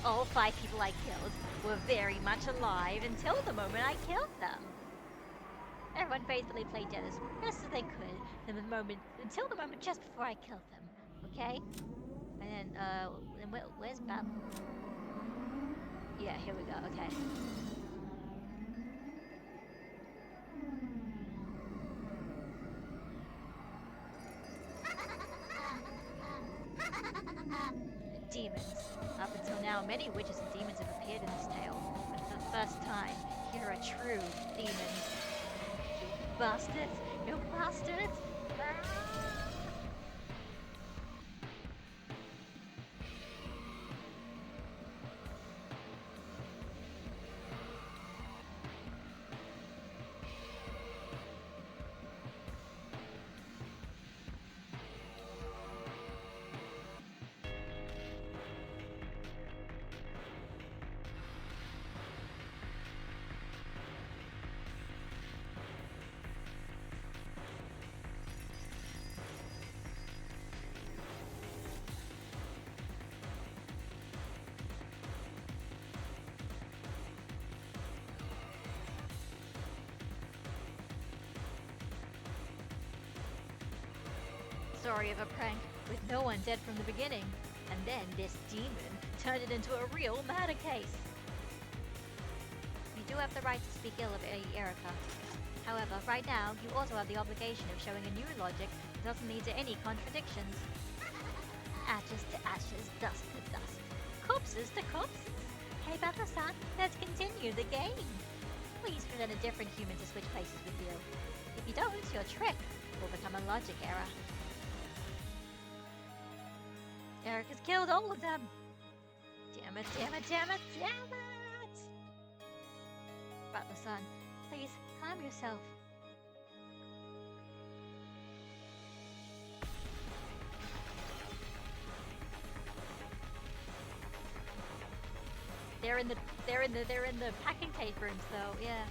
All 5 people I killed were very much alive until the moment I killed them. Everyone faithfully played dead as best as they could until the moment just before I killed them. Okay? And then, where's Bab? Yeah, here we go. Okay. Demons. Up until now, many witches and demons have appeared in this tale, but for the first time, here are true demons. You bastards! You bastards! Story of a prank with no one dead from the beginning, and then this demon turned it into a real murder case. You do have the right to speak ill of Erica. However, right now, you also have the obligation of showing a new logic that doesn't lead to any contradictions. Ashes to ashes, dust to dust, corpses to corpses. Hey, Bethel-san, let's continue the game. Please present a different human to switch places with you. If you don't, your trick will become a logic error. Eric has killed all of them! Damn it, damn it, damn it, damn it! Butler-san, please, calm yourself. They're in the packing tape rooms though, yeah.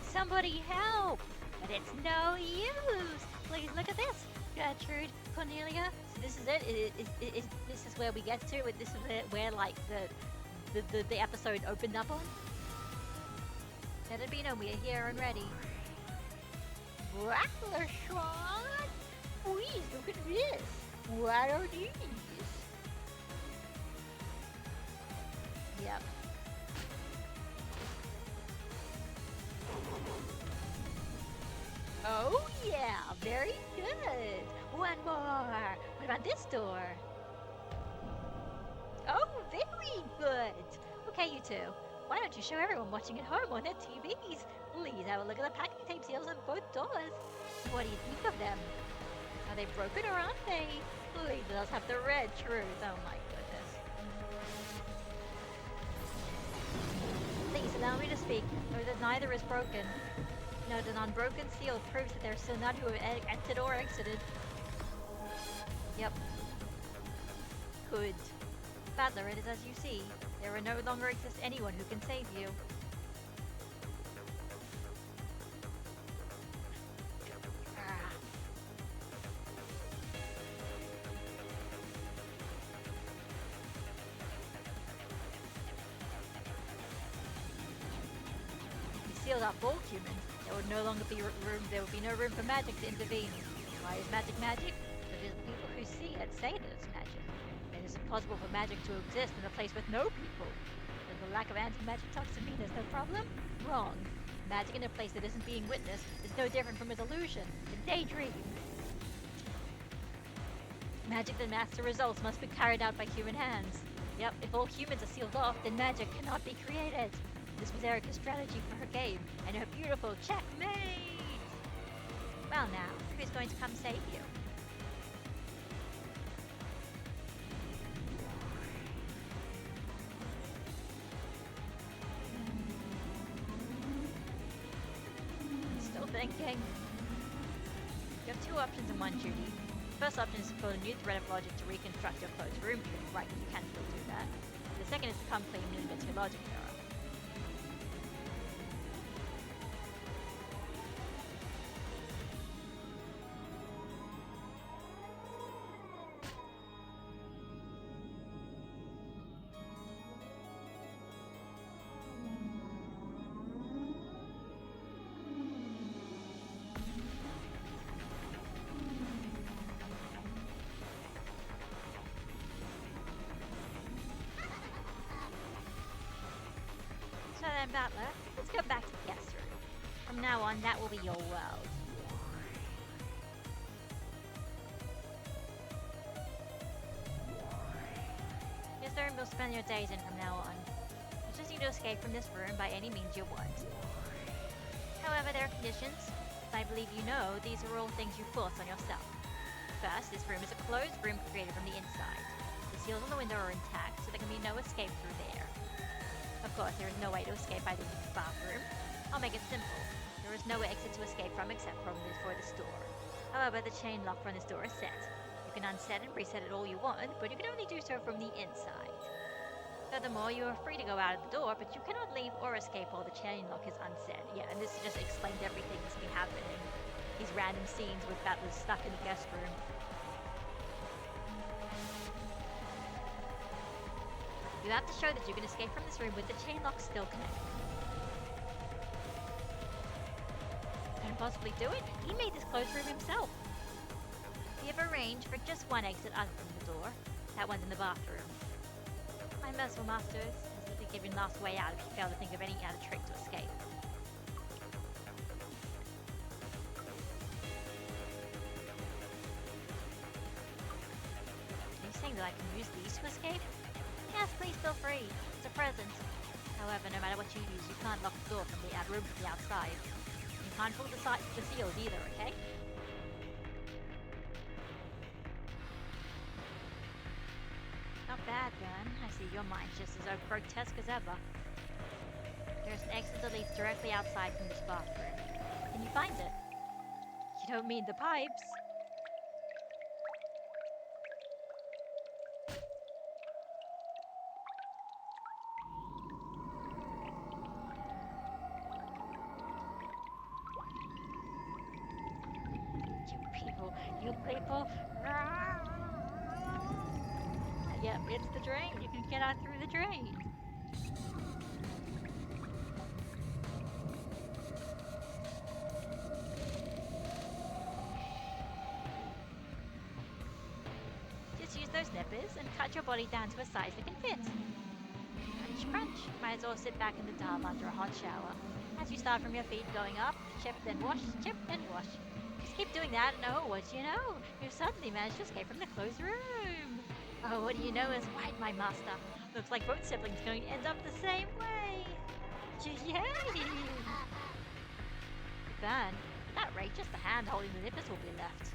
Somebody help! But it's no use! Please look at this! Gertrude, Cornelia, so this is it. This is where we get to it. This is where like the episode opened up on. Let it be known we are here and ready. Rattler Swan, please look at this. What are these? Yep. Oh yeah, very good. One more. What about this door? Oh, very good. Okay, you two. Why don't you show everyone watching at home on their TVs? Please have a look at the packing tape seals on both doors. What do you think of them? Are they broken or aren't they? Please let us have the red truth. Oh my goodness. Please allow me to speak. Know that neither is broken. Note an unbroken seal proves that there are still none who have entered or exited. Yep. Good. Battler, it is as you see. There will no longer exist anyone who can save you. Ah. If you sealed up all humans, there would no longer be room. There would be no room for magic to intervene. Why is magic magic? Because the people who see it say that it's magic. It is impossible for magic to exist in a place with no people. Does the lack of anti-magic toxin mean there's no problem? Wrong. Magic in a place that isn't being witnessed is no different from a delusion, a daydream. Magic that masks the results must be carried out by human hands. Yep, if all humans are sealed off, then magic cannot be created. This was Erica's strategy for her game, and her beautiful checkmate! Well now, who's going to come save you? Still thinking. You have two options in one duty. The first option is to pull a new thread of logic to reconstruct your closed room. Right, you can still do that. The second is to come clean and admit your logic error. So then, Battler, let's go back to the guest room. From now on, that will be your world. Here's the room you'll spend your days in from now on. You just need to escape from this room by any means you want. However, there are conditions. As I believe you know, these are all things you force on yourself. First, this room is a closed room created from the inside. The seals on the window are intact, so there can be no escape through there. Of course, there is no way to escape by the bathroom. I'll make it simple. There is no exit to escape from except for this door. However, the chain lock on this door is set. You can unset and reset it all you want, but you can only do so from the inside. Furthermore, you are free to go out of the door, but you cannot leave or escape while the chain lock is unset. Yeah, and this just explained everything that's been happening. These random scenes with Battlers stuck in the guest room. You have to show that you can escape from this room with the chain lock still connected. Can possibly do it? He made this closed room himself. We have arranged for just one exit other than the door. That one's in the bathroom. My merciful masters, this is the given last way out if you fail to think of any other trick to escape. Are you saying that I can use these to escape? Yes, please feel free. It's a present. However, no matter what you use, you can't lock the door from the room from the outside. You can't pull the seals either, okay? Not bad, then. I see your mind's just as grotesque as ever. There's an exit that leads directly outside from this bathroom. Can you find it? You don't mean the pipes? You people. Yep, it's the drain. You can get out through the drain. Just use those nippers and cut your body down to a size that can fit. Crunch, crunch. Might as well sit back in the tub after a hot shower. As you start from your feet going up, chip, then wash, chip, then wash. Just keep doing that and oh, what do you know? You've suddenly managed to escape from the closed room. Oh, what do you know is right, my master. Looks like both siblings are going to end up the same way. Yay! Burn. At that rate, just the hand holding the nippers will be left.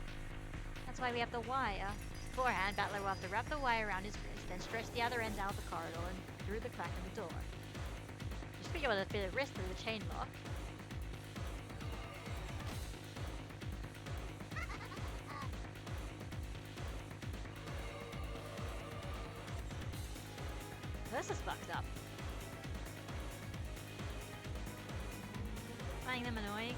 That's why we have the wire. Beforehand, Battler will have to wrap the wire around his wrist, then stretch the other end out the corridor and through the crack in the door. You should be able to fit a wrist through the chain lock. This is fucked up. Finding them annoying.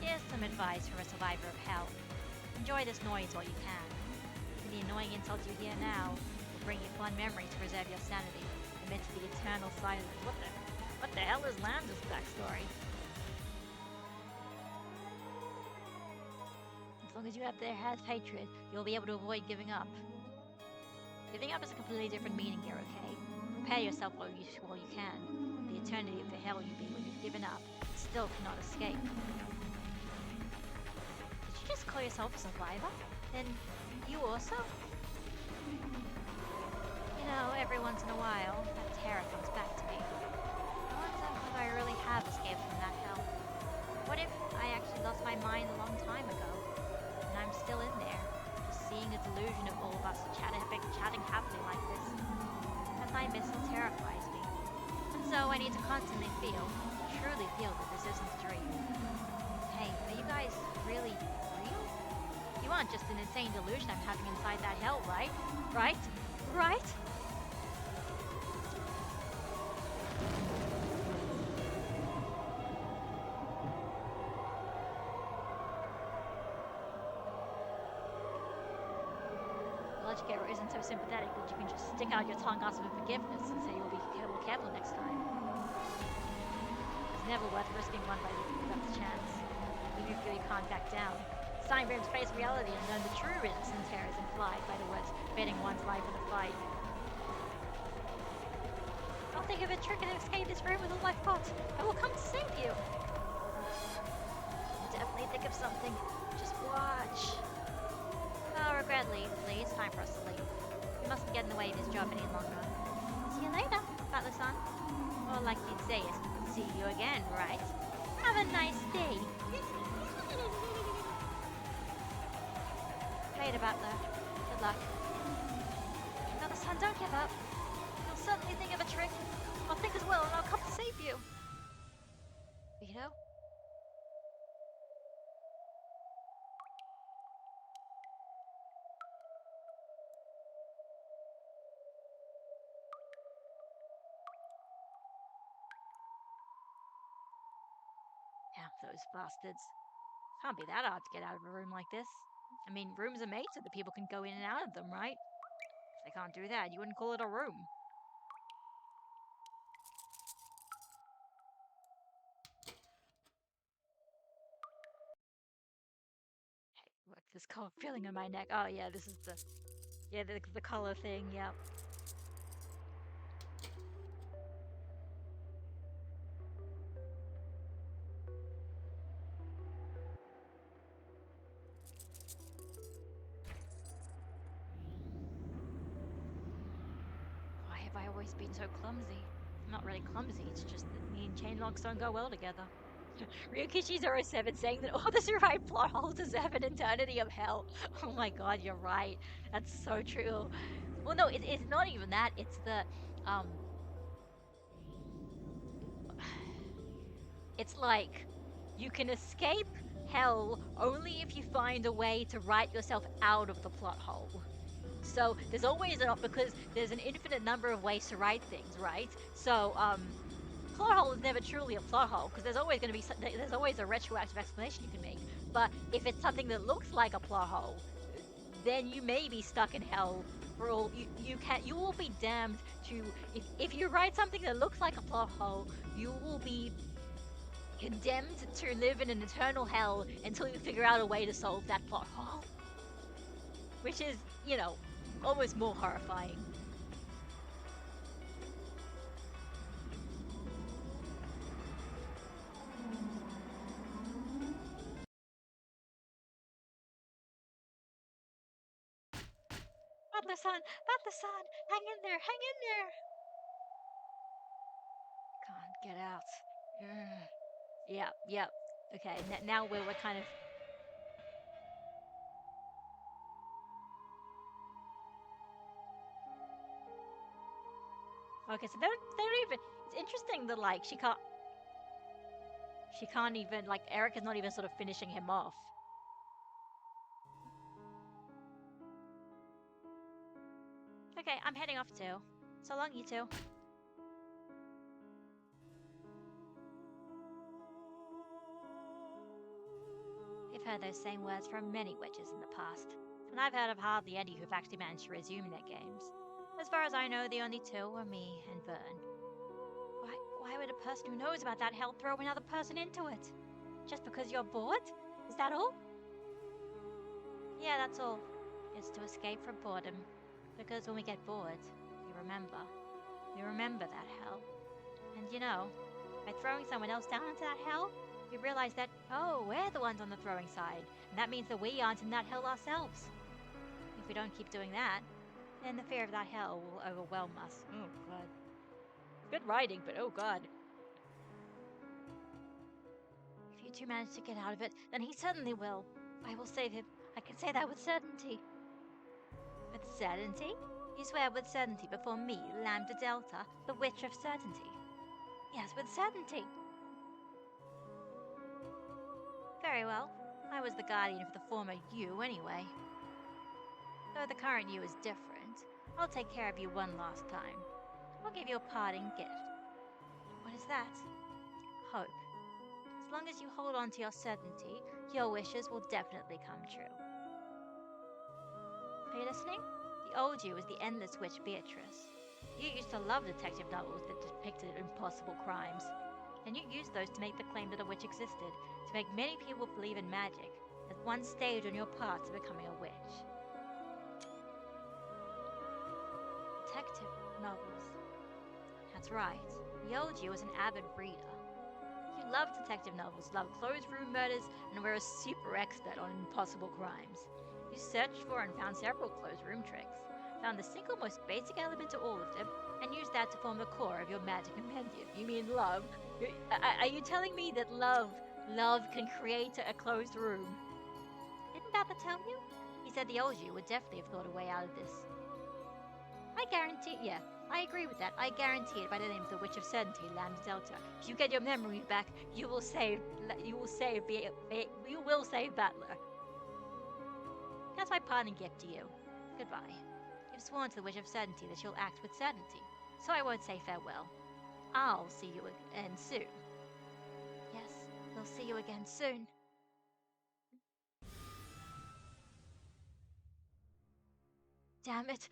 Here's some advice from a survivor of hell. Enjoy this noise while you can. Even the annoying insults you hear now will bring you fun memories to preserve your sanity amidst the eternal silence. What the hell is Lambda's backstory? As long as you have their hatred, you'll be able to avoid giving up. Giving up is a completely different meaning here, okay? Prepare yourself while you can. The eternity of the hell you be when you've given up, still cannot escape. Did you just call yourself a survivor? Then you also? You know, every once in a while, that terror comes back to me. I wonder if I really have escaped from that hell. What if I actually lost my mind a long time ago, and I'm still in there, just seeing the delusion of all of us chatting happily like this? That nightmare still terrifies me. And so I need to constantly truly feel that this isn't a dream. Hey, are you guys really real? You aren't just an insane delusion I'm having inside that hell, right? Right? Right? Educator isn't so sympathetic that you can just stick out your tongue, ask for forgiveness, and say you'll be careful next time. It's never worth risking one by without the chance. Even if you can't back down. It's time for him to face reality and learn the true risks and terrors implied by the words betting one's life on a fight. I'll think of a trick and escape this room with all my thoughts. I will come to save you. I'll definitely think of something. Just watch. Oh, regret leave. Time for us to leave. We mustn't get in the way of his job any longer. See you later, Butler-san. Or like you'd say is, see you again, right? Have a nice day. Later, Butler. Good luck. Butler-san, don't give up. You'll certainly think of a trick. I'll think as well, and I'll come to save you. Vito? Yeah, those bastards. Can't be that hard to get out of a room like this. I mean, rooms are made so that people can go in and out of them, right? If they can't do that, you wouldn't call it a room. Hey, what's this cold feeling on my neck? Oh yeah, this is the color thing, yep. Why have I always been so clumsy? I'm not really clumsy, it's just that me and chain locks don't go well together. Ryukichi07 saying that all the survived plot holes deserve an eternity of hell. Oh my god, you're right. That's so true. Well, no, it's not even that. It's the, it's like, you can escape hell only if you find a way to write yourself out of the plot hole. So there's always because there's an infinite number of ways to write things, right? So plot hole is never truly a plot hole because there's always a retroactive explanation you can make. But if it's something that looks like a plot hole, then you may be stuck in hell for all you will be damned to if you write something that looks like a plot hole, you will be condemned to live in an eternal hell until you figure out a way to solve that plot hole. Which is, almost more horrifying. Butler-san! Butler-san! Hang in there! Hang in there! Can't get out. Yep. Okay, now we're kind of... Okay, so they don't even... It's interesting that, like, she can't even, like, Eric is not even sort of finishing him off. Okay, I'm heading off too. So long, you two. We've heard those same words from many witches in the past, and I've heard of hardly any who've actually managed to resume their games. As far as I know, the only two were me and Vern. Why would a person who knows about that hell throw another person into it? Just because you're bored? Is that all? Yeah, that's all. It's to escape from boredom. Because when we get bored, we remember. We remember that hell. And you know, by throwing someone else down into that hell, we realize that, oh, we're the ones on the throwing side. And that means that we aren't in that hell ourselves. If we don't keep doing that, then the fear of that hell will overwhelm us. Oh, God. Good writing, but oh, God. If you two manage to get out of it, then he certainly will. I will save him. I can say that with certainty. With certainty? You swear with certainty before me, Lambda Delta, the Witch of Certainty. Yes, with certainty. Very well. I was the guardian of the former you, anyway. Though the current you is different, I'll take care of you one last time. I'll give you a parting gift. What is that? Hope. As long as you hold on to your certainty, your wishes will definitely come true. Are you listening? The old you is the endless witch Beatrice. You used to love detective novels that depicted impossible crimes, and you used those to make the claim that a witch existed, to make many people believe in magic, as one stage on your path to becoming a witch. Detective novels. That's right. The old you was an avid reader. You loved detective novels, loved closed room murders, and were a super expert on impossible crimes. You searched for and found several closed room tricks, found the single most basic element to all of them, and used that to form the core of your magic compendium. You mean love? Are you telling me that love can create a closed room? Didn't Baba tell you? He said the old you would definitely have thought a way out of this. I guarantee, yeah, I agree with that. I guarantee it by the name of the Witch of Certainty, Lambda Delta. If you get your memory back, you will save Battler. That's my parting gift to you. Goodbye. You've sworn to the Witch of Certainty that you'll act with certainty, so I won't say farewell. I'll see you again soon. Yes, we'll see you again soon. Damn it!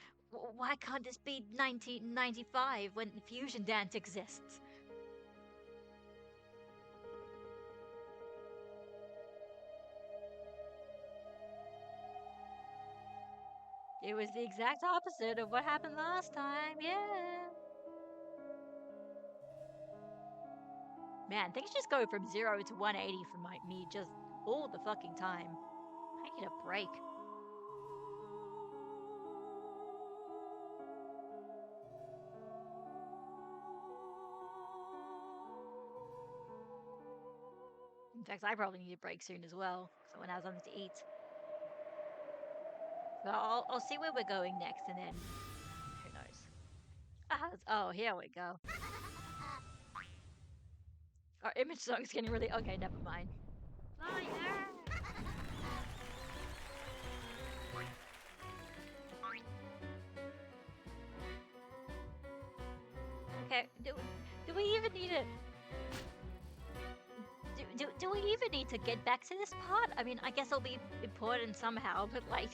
Why can't this be 1995 when Fusion Dance exists? It was the exact opposite of what happened last time, yeah. Man, things just go from 0 to 180 for me just all the fucking time. I need a break. In fact, I probably need a break soon as well, so when I have something to eat. So I'll see where we're going next, and then who knows? Oh, here we go. Our image song's getting really... Okay, never mind. Fire! Okay, do we even need to... Do we even need to get back to this part? I mean, I guess it'll be important somehow, but like...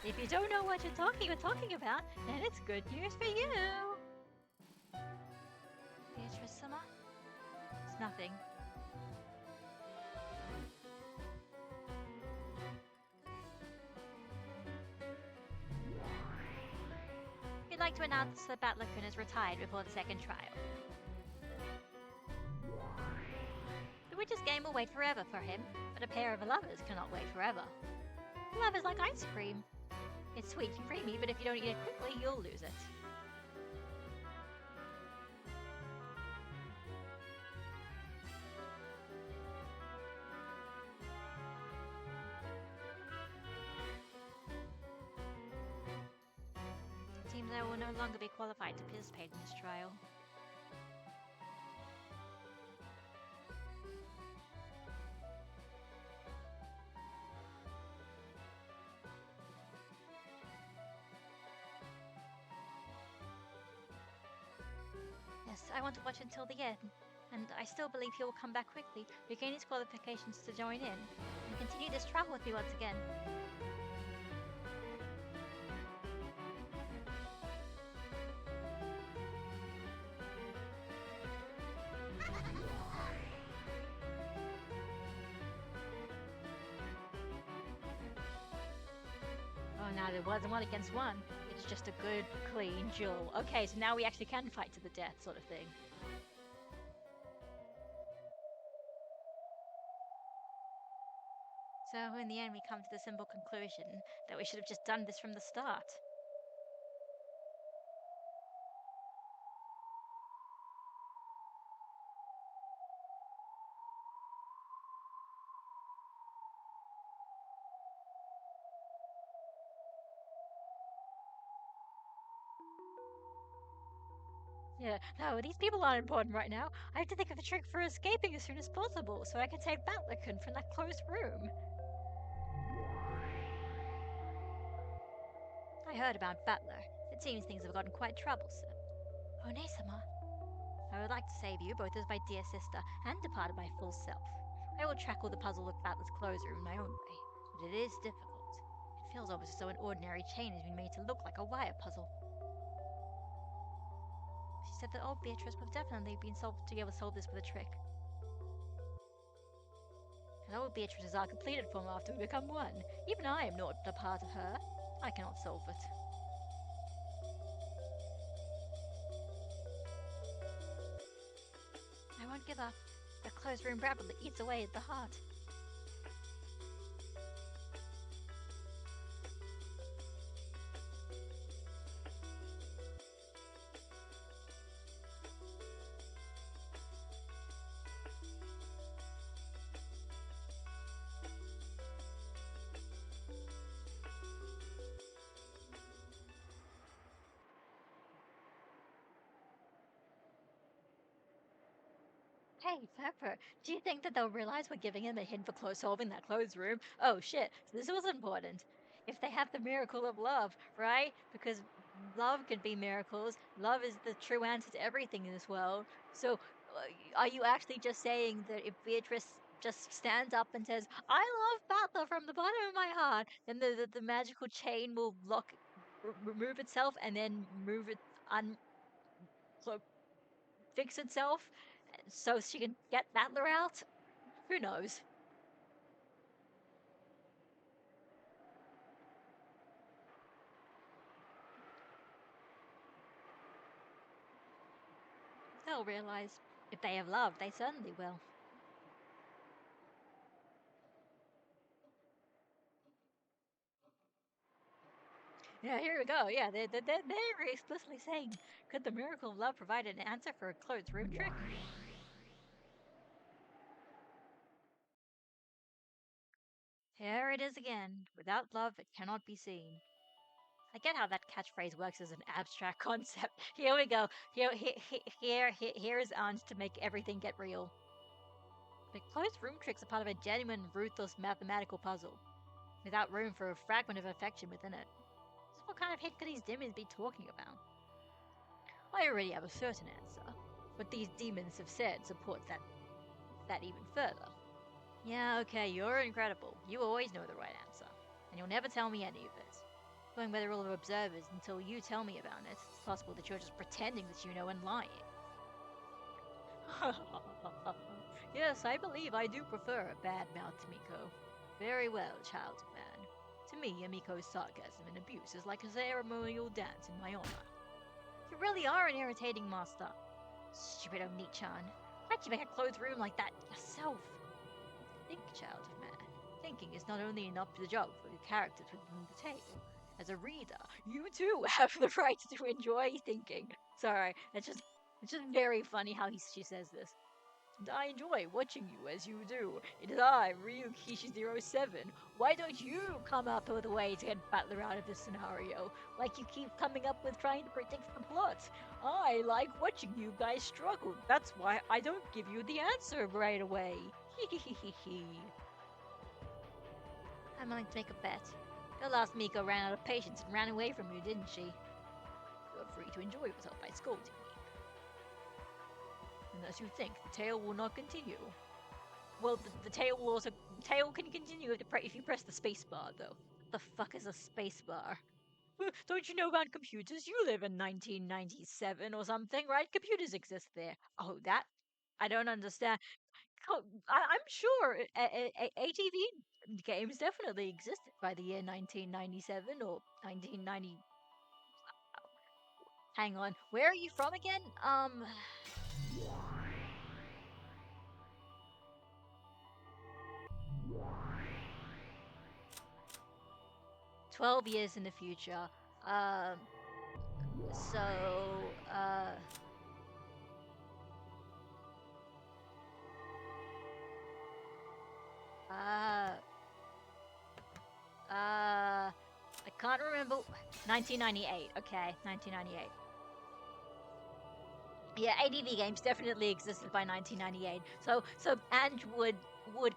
If you don't know what you're talking about, then it's good news for you. Beatrice-sama? It's nothing. We'd like to announce that Battlerkun is retired before the second trial. The witch's game will wait forever for him, but a pair of lovers cannot wait forever. Love is like ice cream. It's sweet and creamy, but if you don't eat it quickly, you'll lose it. It seems I will no longer be qualified to participate in this trial. Yes, I want to watch until the end, and I still believe he will come back quickly, regain his qualifications to join in, and continue this trial with me once again. Oh, now there wasn't one against one. It's just a good, clean duel. Okay, so now we actually can fight to the death, sort of thing. So in the end, we come to the simple conclusion that we should have just done this from the start. Yeah, no, these people aren't important right now. I have to think of a trick for escaping as soon as possible so I can save Battlerkun from that closed room. I heard about Battler. It seems things have gotten quite troublesome. Onesama, I would like to save you both as my dear sister and a part of my full self. I will tackle the puzzle of Battler's closed room in my own way, but it is difficult. It feels almost as though an ordinary chain has been made to look like a wire puzzle. She said that old Beatrice would definitely be able to solve this with a trick. And old Beatrice is our completed form after we become one. Even I am not a part of her. I cannot solve it. I won't give up. The closed room rapidly eats away at the heart. Hey, Pepper, do you think that they'll realize we're giving him a hint for solving that closed room? Oh shit, this was important. If they have the miracle of love, right? Because love can be miracles. Love is the true answer to everything in this world. So, are you actually just saying that if Beatrice just stands up and says, I love Battler from the bottom of my heart, then the magical chain will remove itself and then move it, fix itself so she can get Battler out? Who knows? They'll realize if they have love, they certainly will. Yeah, here we go. Yeah, they're explicitly saying, could the miracle of love provide an answer for a closed room trick? Here it is again. Without love, it cannot be seen. I get how that catchphrase works as an abstract concept. Here we go. Here is Aunt to make everything get real. But closed room tricks are part of a genuine, ruthless mathematical puzzle, without room for a fragment of affection within it. So what kind of hit could these demons be talking about? I already have a certain answer. What these demons have said supports that even further. Yeah, okay, you're incredible. You always know the right answer. And you'll never tell me any of it. Going by the rule of observers until you tell me about it, it's possible that you're just pretending that you know and lying. Yes, I believe I do prefer a bad-mouthed Miko. Very well, child of man. To me, Amiko's sarcasm and abuse is like a ceremonial dance in my honor. You really are an irritating master. Stupid Oni-chan. Why'd you make a closed room like that yourself? Think, child of man. Thinking is not only enough for the job for the characters within the tale. As a reader, you too have the right to enjoy thinking. Sorry, it's just very funny how she says this. And I enjoy watching you as you do. It is I, Ryukishi07. Why don't you come up with a way to get Battler out of this scenario? Like you keep coming up with trying to predict the plot. I like watching you guys struggle. That's why I don't give you the answer right away. Hehehehe. I'm willing to make a bet. Your last Miko ran out of patience and ran away from you, didn't she? You're free to enjoy yourself by scolding me. Unless you think the tale will not continue. Well, the tale will also tale can continue if you press the space bar, though. What the fuck is a space bar? Don't you know about computers? You live in 1997 or something, right? Computers exist there. Oh, that I don't understand. I'm sure ATV games definitely existed by the year 1997 or 1990. Hang on, where are you from again? 12 years in the future. Um, so, uh, I can't remember. 1998. Okay, 1998. Yeah, ADV games definitely existed by 1998. So Ange would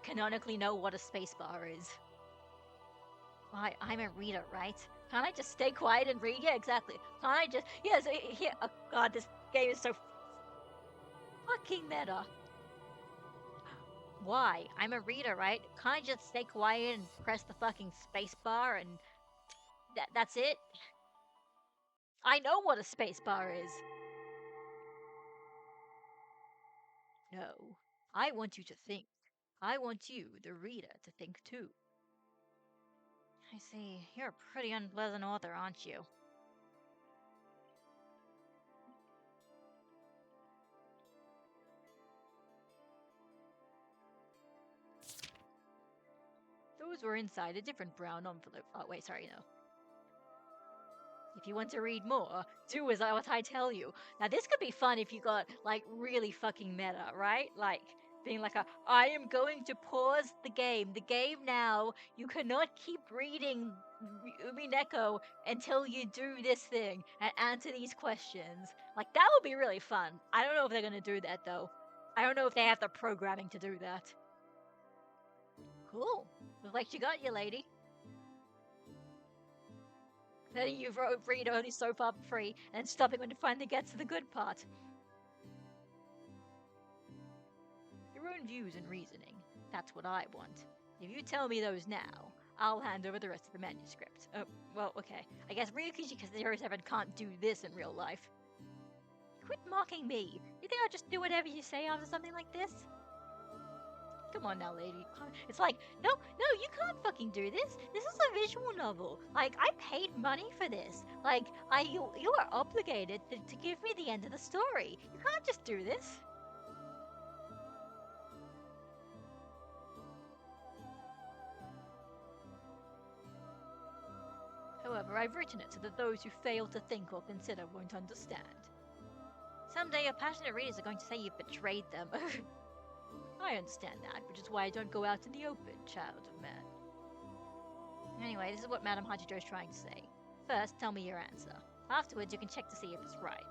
canonically know what a spacebar is. I'm a reader, right? Can't I just stay quiet and read? Yeah, exactly. Can't I just yes? Here, oh god, this game is so fucking meta. Why? I'm a reader, right? Can't I just stay quiet and press the fucking spacebar and that's it? I know what a spacebar is. No. I want you to think. I want you, the reader, to think too. I see. You're a pretty unpleasant author, aren't you? Those were inside a different brown envelope. Oh, wait, sorry, no. If you want to read more, do as what I tell you. Now, this could be fun if you got, like, really fucking meta, right? Like, being like I am going to pause the game now. You cannot keep reading Umineko until you do this thing and answer these questions. Like, that would be really fun. I don't know if they're gonna do that, though. I don't know if they have the programming to do that. Cool. Looks like you got you, lady. Letting you read only so far for free, and stopping when it finally gets to the good part. Your own views and reasoning. That's what I want. If you tell me those now, I'll hand over the rest of the manuscript. Oh, well, okay. I guess Ryukishi Kazero-7 can't do this in real life. Quit mocking me. You think I'll just do whatever you say after something like this? Come on now, lady. It's like, no, you can't fucking do this. This is a visual novel. Like, I paid money for this. Like, you are obligated to give me the end of the story. You can't just do this. However, I've written it so that those who fail to think or consider won't understand. Someday your passionate readers are going to say you've betrayed them. I understand that, which is why I don't go out in the open, child of man. Anyway, this is what Madame Hachito is trying to say. First, tell me your answer. Afterwards, you can check to see if it's right.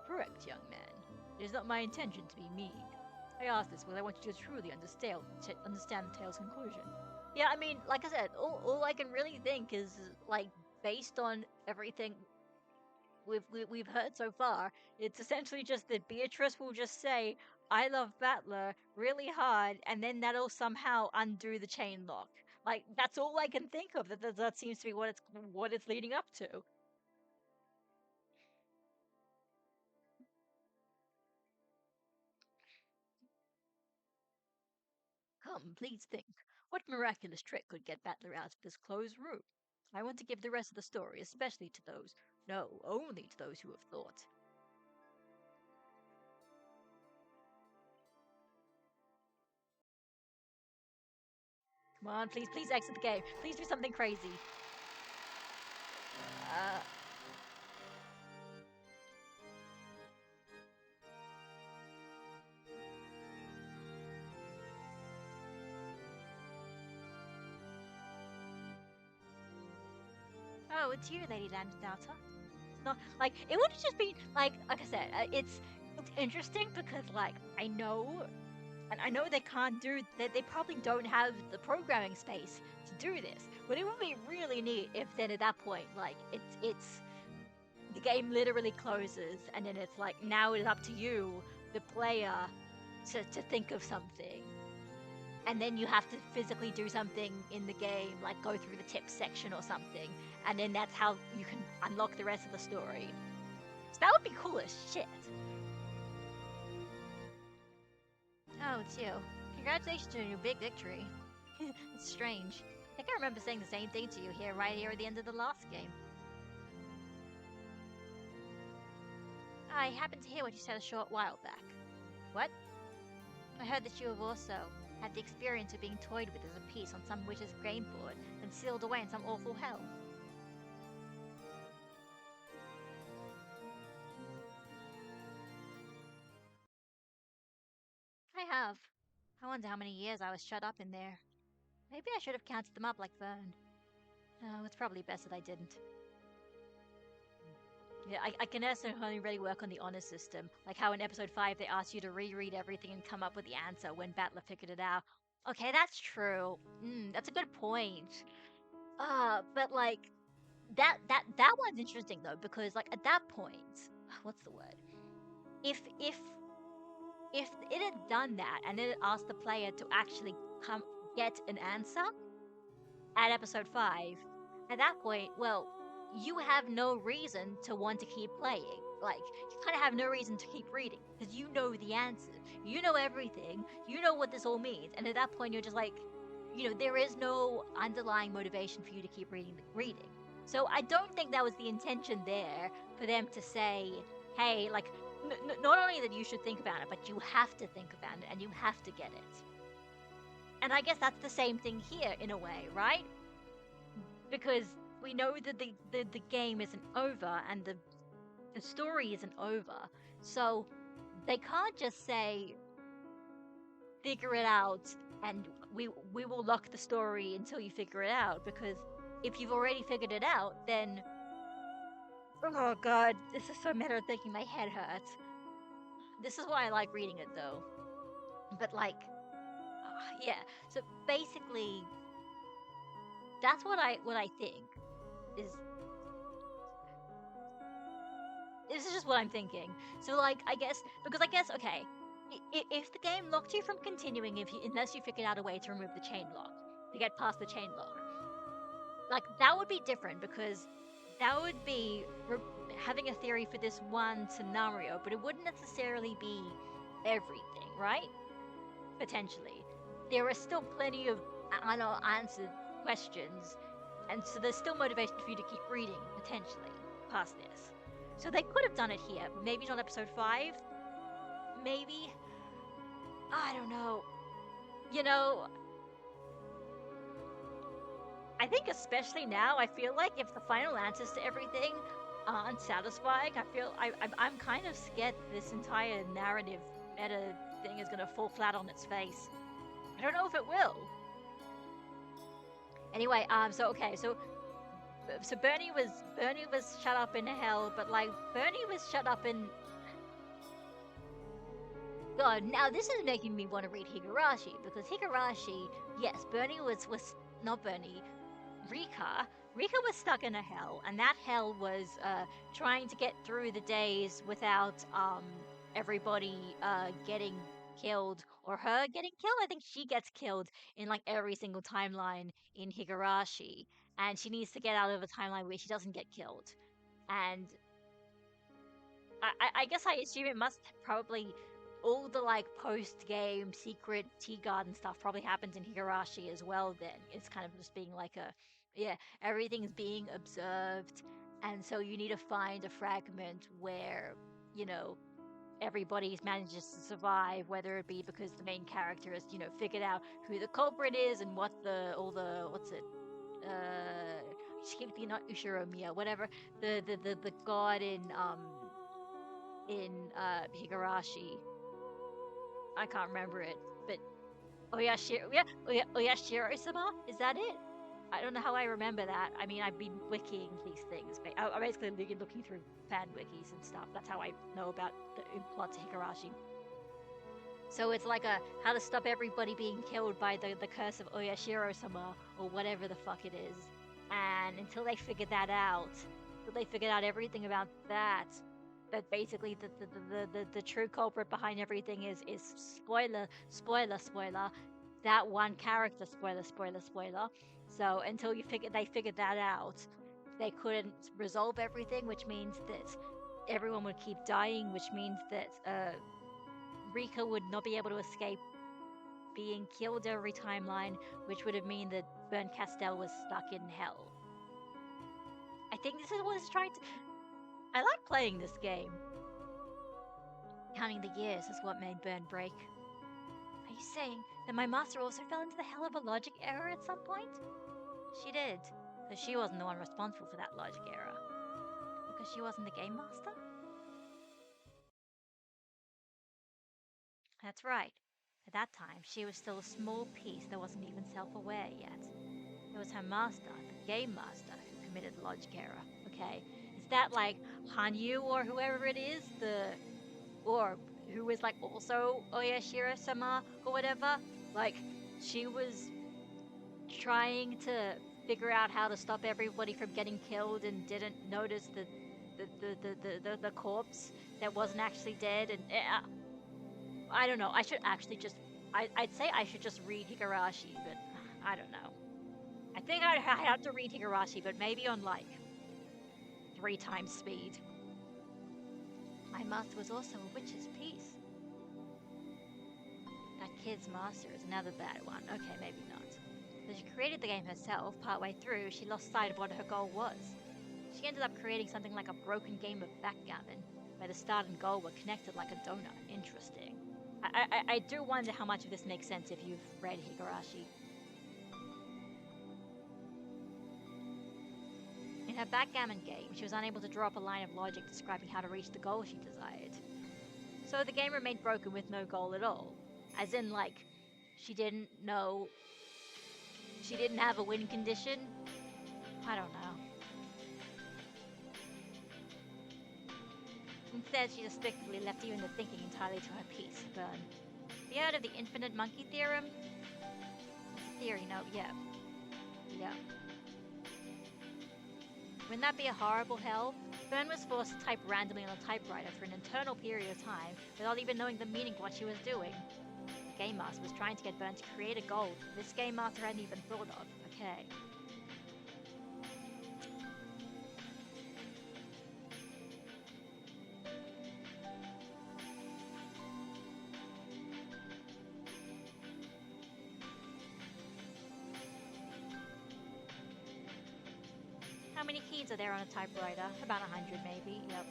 Correct, young man. It is not my intention to be mean. I ask this because I want you to truly understand the tale's conclusion. Yeah, I mean, like I said, all I can really think is, like, based on everything we've heard so far, it's essentially just that Beatrice will just say, I love Battler really hard, and then that'll somehow undo the chain lock. Like, that's all I can think of. That seems to be what it's leading up to. Come, please think. What miraculous trick could get Battler out of this closed room? I want to give the rest of the story, especially to those No, only to those who have thought. Come on, please, please exit the game. Please do something crazy. Uh, oh, it's you, Lady Landauter. It's not like it would have just been like I said, it's interesting because like I know, and I know they can't do that. They probably don't have the programming space to do this. But it would be really neat if then at that point, like it's the game literally closes, and then it's like now it's up to you, the player, to think of something, and then you have to physically do something in the game, like go through the tips section or something, and then that's how you can unlock the rest of the story. So that would be cool as shit. Oh, it's you. Congratulations on your big victory. It's strange. I think I remember saying the same thing to you right here at the end of the last game. I happened to hear what you said a short while back. What? I heard that you have also had the experience of being toyed with as a piece on some witch's grain board and sealed away in some awful hell. I have. I wonder how many years I was shut up in there. Maybe I should have counted them up like Vern. Oh, it's probably best that I didn't. Yeah, I can also only really work on the honor system, like how in episode 5 they asked you to reread everything and come up with the answer when Battler figured it out. Okay, that's true. That's a good point. But like that one's interesting though because like at that point, what's the word? If it had done that and it asked the player to actually come get an answer at episode 5, at that point, well, you have no reason to want to keep playing. Like, you kind of have no reason to keep reading because you know the answer. You know everything. You know what this all means. And at that point, you're just like, there is no underlying motivation for you to keep reading. So I don't think that was the intention there for them to say, hey, like, not only that you should think about it, but you have to think about it and you have to get it. And I guess that's the same thing here in a way, right? Because we know that the game isn't over and the story isn't over. So they can't just say figure it out and we will lock the story until you figure it out, because if you've already figured it out, then oh god, this is so meta thinking, my head hurts. This is why I like reading it though. But like yeah, so basically that's what I think is this is just what I'm thinking. So like I guess okay, if the game locked you from continuing unless you figured out a way to remove the chain lock, to get past the chain lock, like that would be different because that would be having a theory for this one scenario, but it wouldn't necessarily be everything, right? Potentially, there are still plenty of unanswered questions, and so there's still motivation for you to keep reading potentially past this. So they could have done it here. Maybe not episode 5. Maybe. I don't know. You know, I think especially now, I feel like if the final answers to everything aren't satisfying, I'm kind of scared that this entire narrative meta thing is going to fall flat on its face. I don't know if it will. Anyway, so Bernie was shut up in hell, but like Bernie was shut up in God, now this is making me want to read Higurashi, because Higurashi, yes, Bernie was not Bernie, Rika. Rika was stuck in a hell, and that hell was trying to get through the days without everybody getting killed or her getting killed. I think she gets killed in like every single timeline in Higurashi, and she needs to get out of a timeline where she doesn't get killed. And I guess I assume it must probably all the like post game secret tea garden stuff probably happens in Higurashi as well. Then it's kind of just being like a yeah, everything's being observed, And so you need to find a fragment where, you know, everybody manages to survive, whether it be because the main character has, figured out who the culprit is and what what's it? I just keep thinking not Ushiromiya, whatever the god in Higurashi. I can't remember it, but Oyashiro, yeah, Oyashiro-sama, is that it? I don't know how I remember that. I mean, I've been wikiing these things. I'm basically looking through fan wikis and stuff. That's how I know about the plot to Higurashi. So it's like a how to stop everybody being killed by the curse of Oyashiro-sama or whatever the fuck it is. And until they figured that out, until they figured out everything about that, that basically the true culprit behind everything is spoiler, that one character, spoiler. So until they figured that out, they couldn't resolve everything, which means that everyone would keep dying, which means that Rika would not be able to escape being killed every timeline, which would have mean that Bern Castell was stuck in hell. I think this is what it's trying to. I like playing this game. Counting the years is what made Bern break. Are you saying that my master also fell into the hell of a logic error at some point? She did, but she wasn't the one responsible for that logic error. Because she wasn't the game master? That's right. At that time, she was still a small piece that wasn't even self-aware yet. It was her master, the game master, who committed the logic error, okay? Is that like Hanyu or whoever it is, or who is like also Oyashiro-sama or whatever? Like, she was trying to figure out how to stop everybody from getting killed and didn't notice the corpse that wasn't actually dead, and I don't know. I should actually just I'd say I should just read Higurashi, but I don't know. I think I have to read Higurashi, but maybe on like 3 times speed. My master was also a witch's piece. That kid's master is another bad one. Okay, maybe not. As she created the game herself, partway through, she lost sight of what her goal was. She ended up creating something like a broken game of backgammon, where the start and goal were connected like a donut. Interesting. I do wonder how much of this makes sense if you've read Higurashi. In her backgammon game, she was unable to draw up a line of logic describing how to reach the goal she desired. So the game remained broken with no goal at all. As in, like, she didn't have a win condition. I don't know. Instead, she despicably left even the thinking entirely to her piece, Bern. Have you heard of the infinite monkey theorem? Theory, no, yeah. Yeah. Wouldn't that be a horrible hell? Bern was forced to type randomly on a typewriter for an eternal period of time without even knowing the meaning of what she was doing. The Game Master was trying to get Bern to create a goal this Game Master hadn't even thought of. Okay. How many keys are there on a typewriter? About 100 maybe, yep.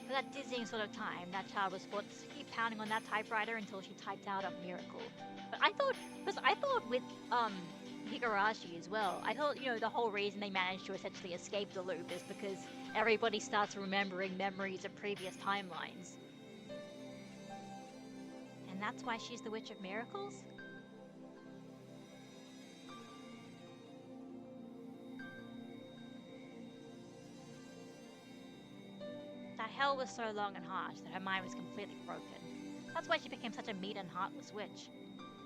For that dizzying sort of time, that child was forced to keep pounding on that typewriter until she typed out a miracle. But I thought with Higurashi as well, I thought, the whole reason they managed to essentially escape the loop is because everybody starts remembering memories of previous timelines. And that's why she's the Witch of Miracles? That hell was so long and harsh that her mind was completely broken. That's why she became such a mean and heartless witch.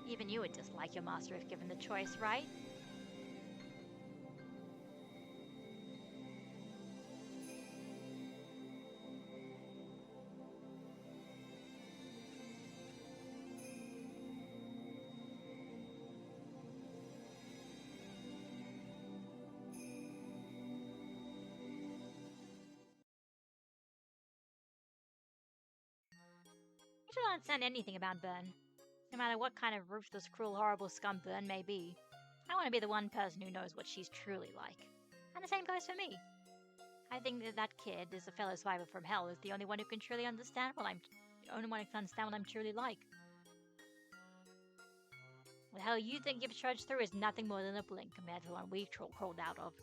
Even you would dislike your master if given the choice, right? You don't understand anything about Bern. No matter what kind of ruthless, cruel, horrible scum Byrne may be, I want to be the one person who knows what she's truly like. And the same goes for me. I think that kid, as a fellow survivor from hell, is the only one who can truly understand what I'm truly like. The hell you think you've trudged through is nothing more than a blink compared to the one we crawled out of.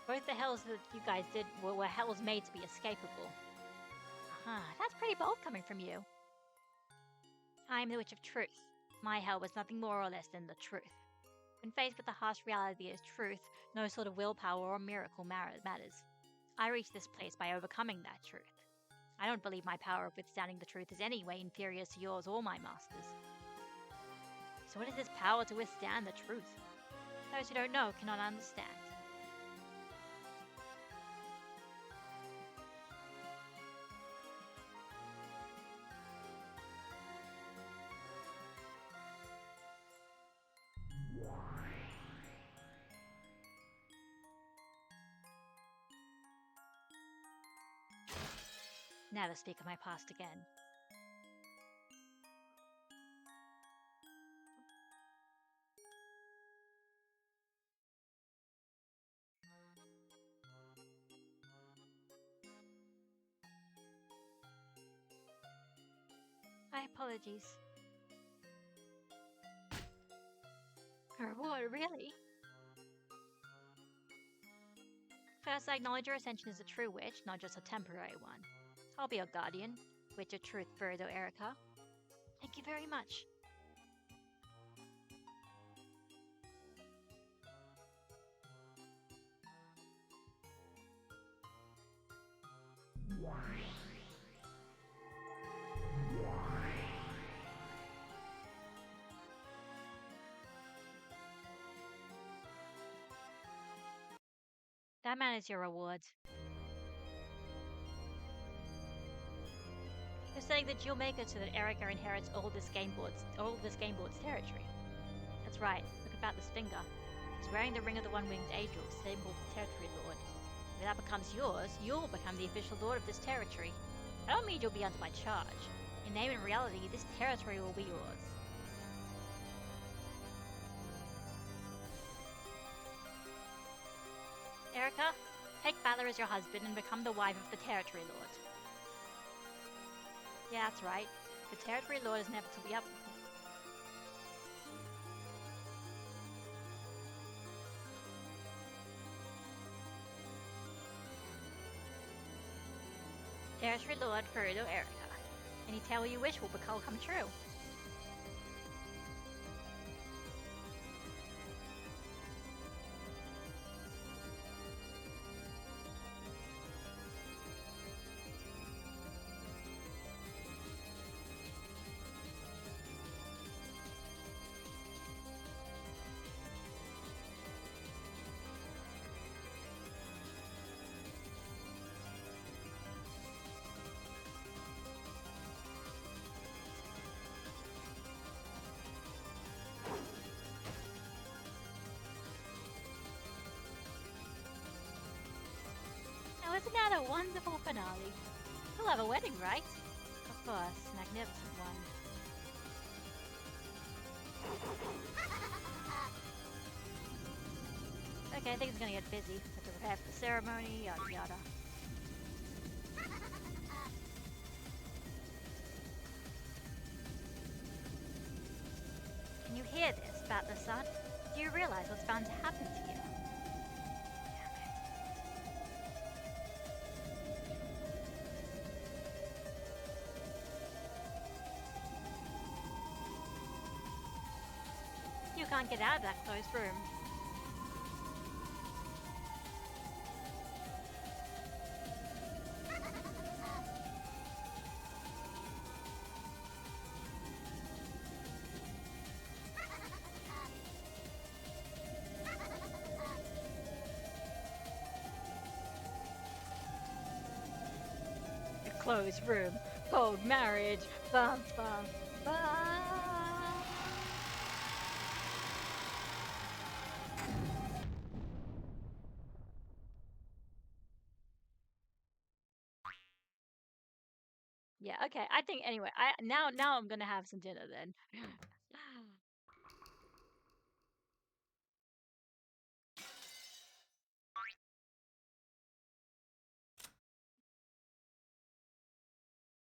Both the hells that you guys did were hells made to be escapable. That's pretty bold coming from you. I am the Witch of Truth. My hell was nothing more or less than the truth. When faced with the harsh reality as truth, no sort of willpower or miracle matters. I reached this place by overcoming that truth. I don't believe my power of withstanding the truth is any way inferior to yours or my master's. So what is this power to withstand the truth? Those who don't know cannot understand. Never speak of my past again. My apologies. A reward, really? First, I acknowledge your ascension as a true witch, not just a temporary one. I'll be your guardian, Witch of Truth, Further Erica. Thank you very much. That man is your reward. You're saying that you'll make it so that Erica inherits all this game board's territory. That's right, look about this finger. She's wearing the ring of the one-winged angel, symbol of the territory lord. If that becomes yours, you'll become the official lord of this territory. I don't mean you'll be under my charge. In name and reality, this territory will be yours. Erica, take Valor as your husband and become the wife of the territory lord. Yeah, that's right. The territory lord is never to be up. Territory lord Further Erica. Any tale you wish will come true. Now isn't that a wonderful finale? We'll have a wedding, right? Of course, magnificent one. Okay, I think it's gonna get busy. Have to prepare for the ceremony, yada yada. Can you hear this, Battler Son? Do you realize what's bound to happen to you? You can't get out of that closed room. closed room called marriage. Bum bum bum. Yeah, okay. I think anyway. I now I'm gonna have some dinner then.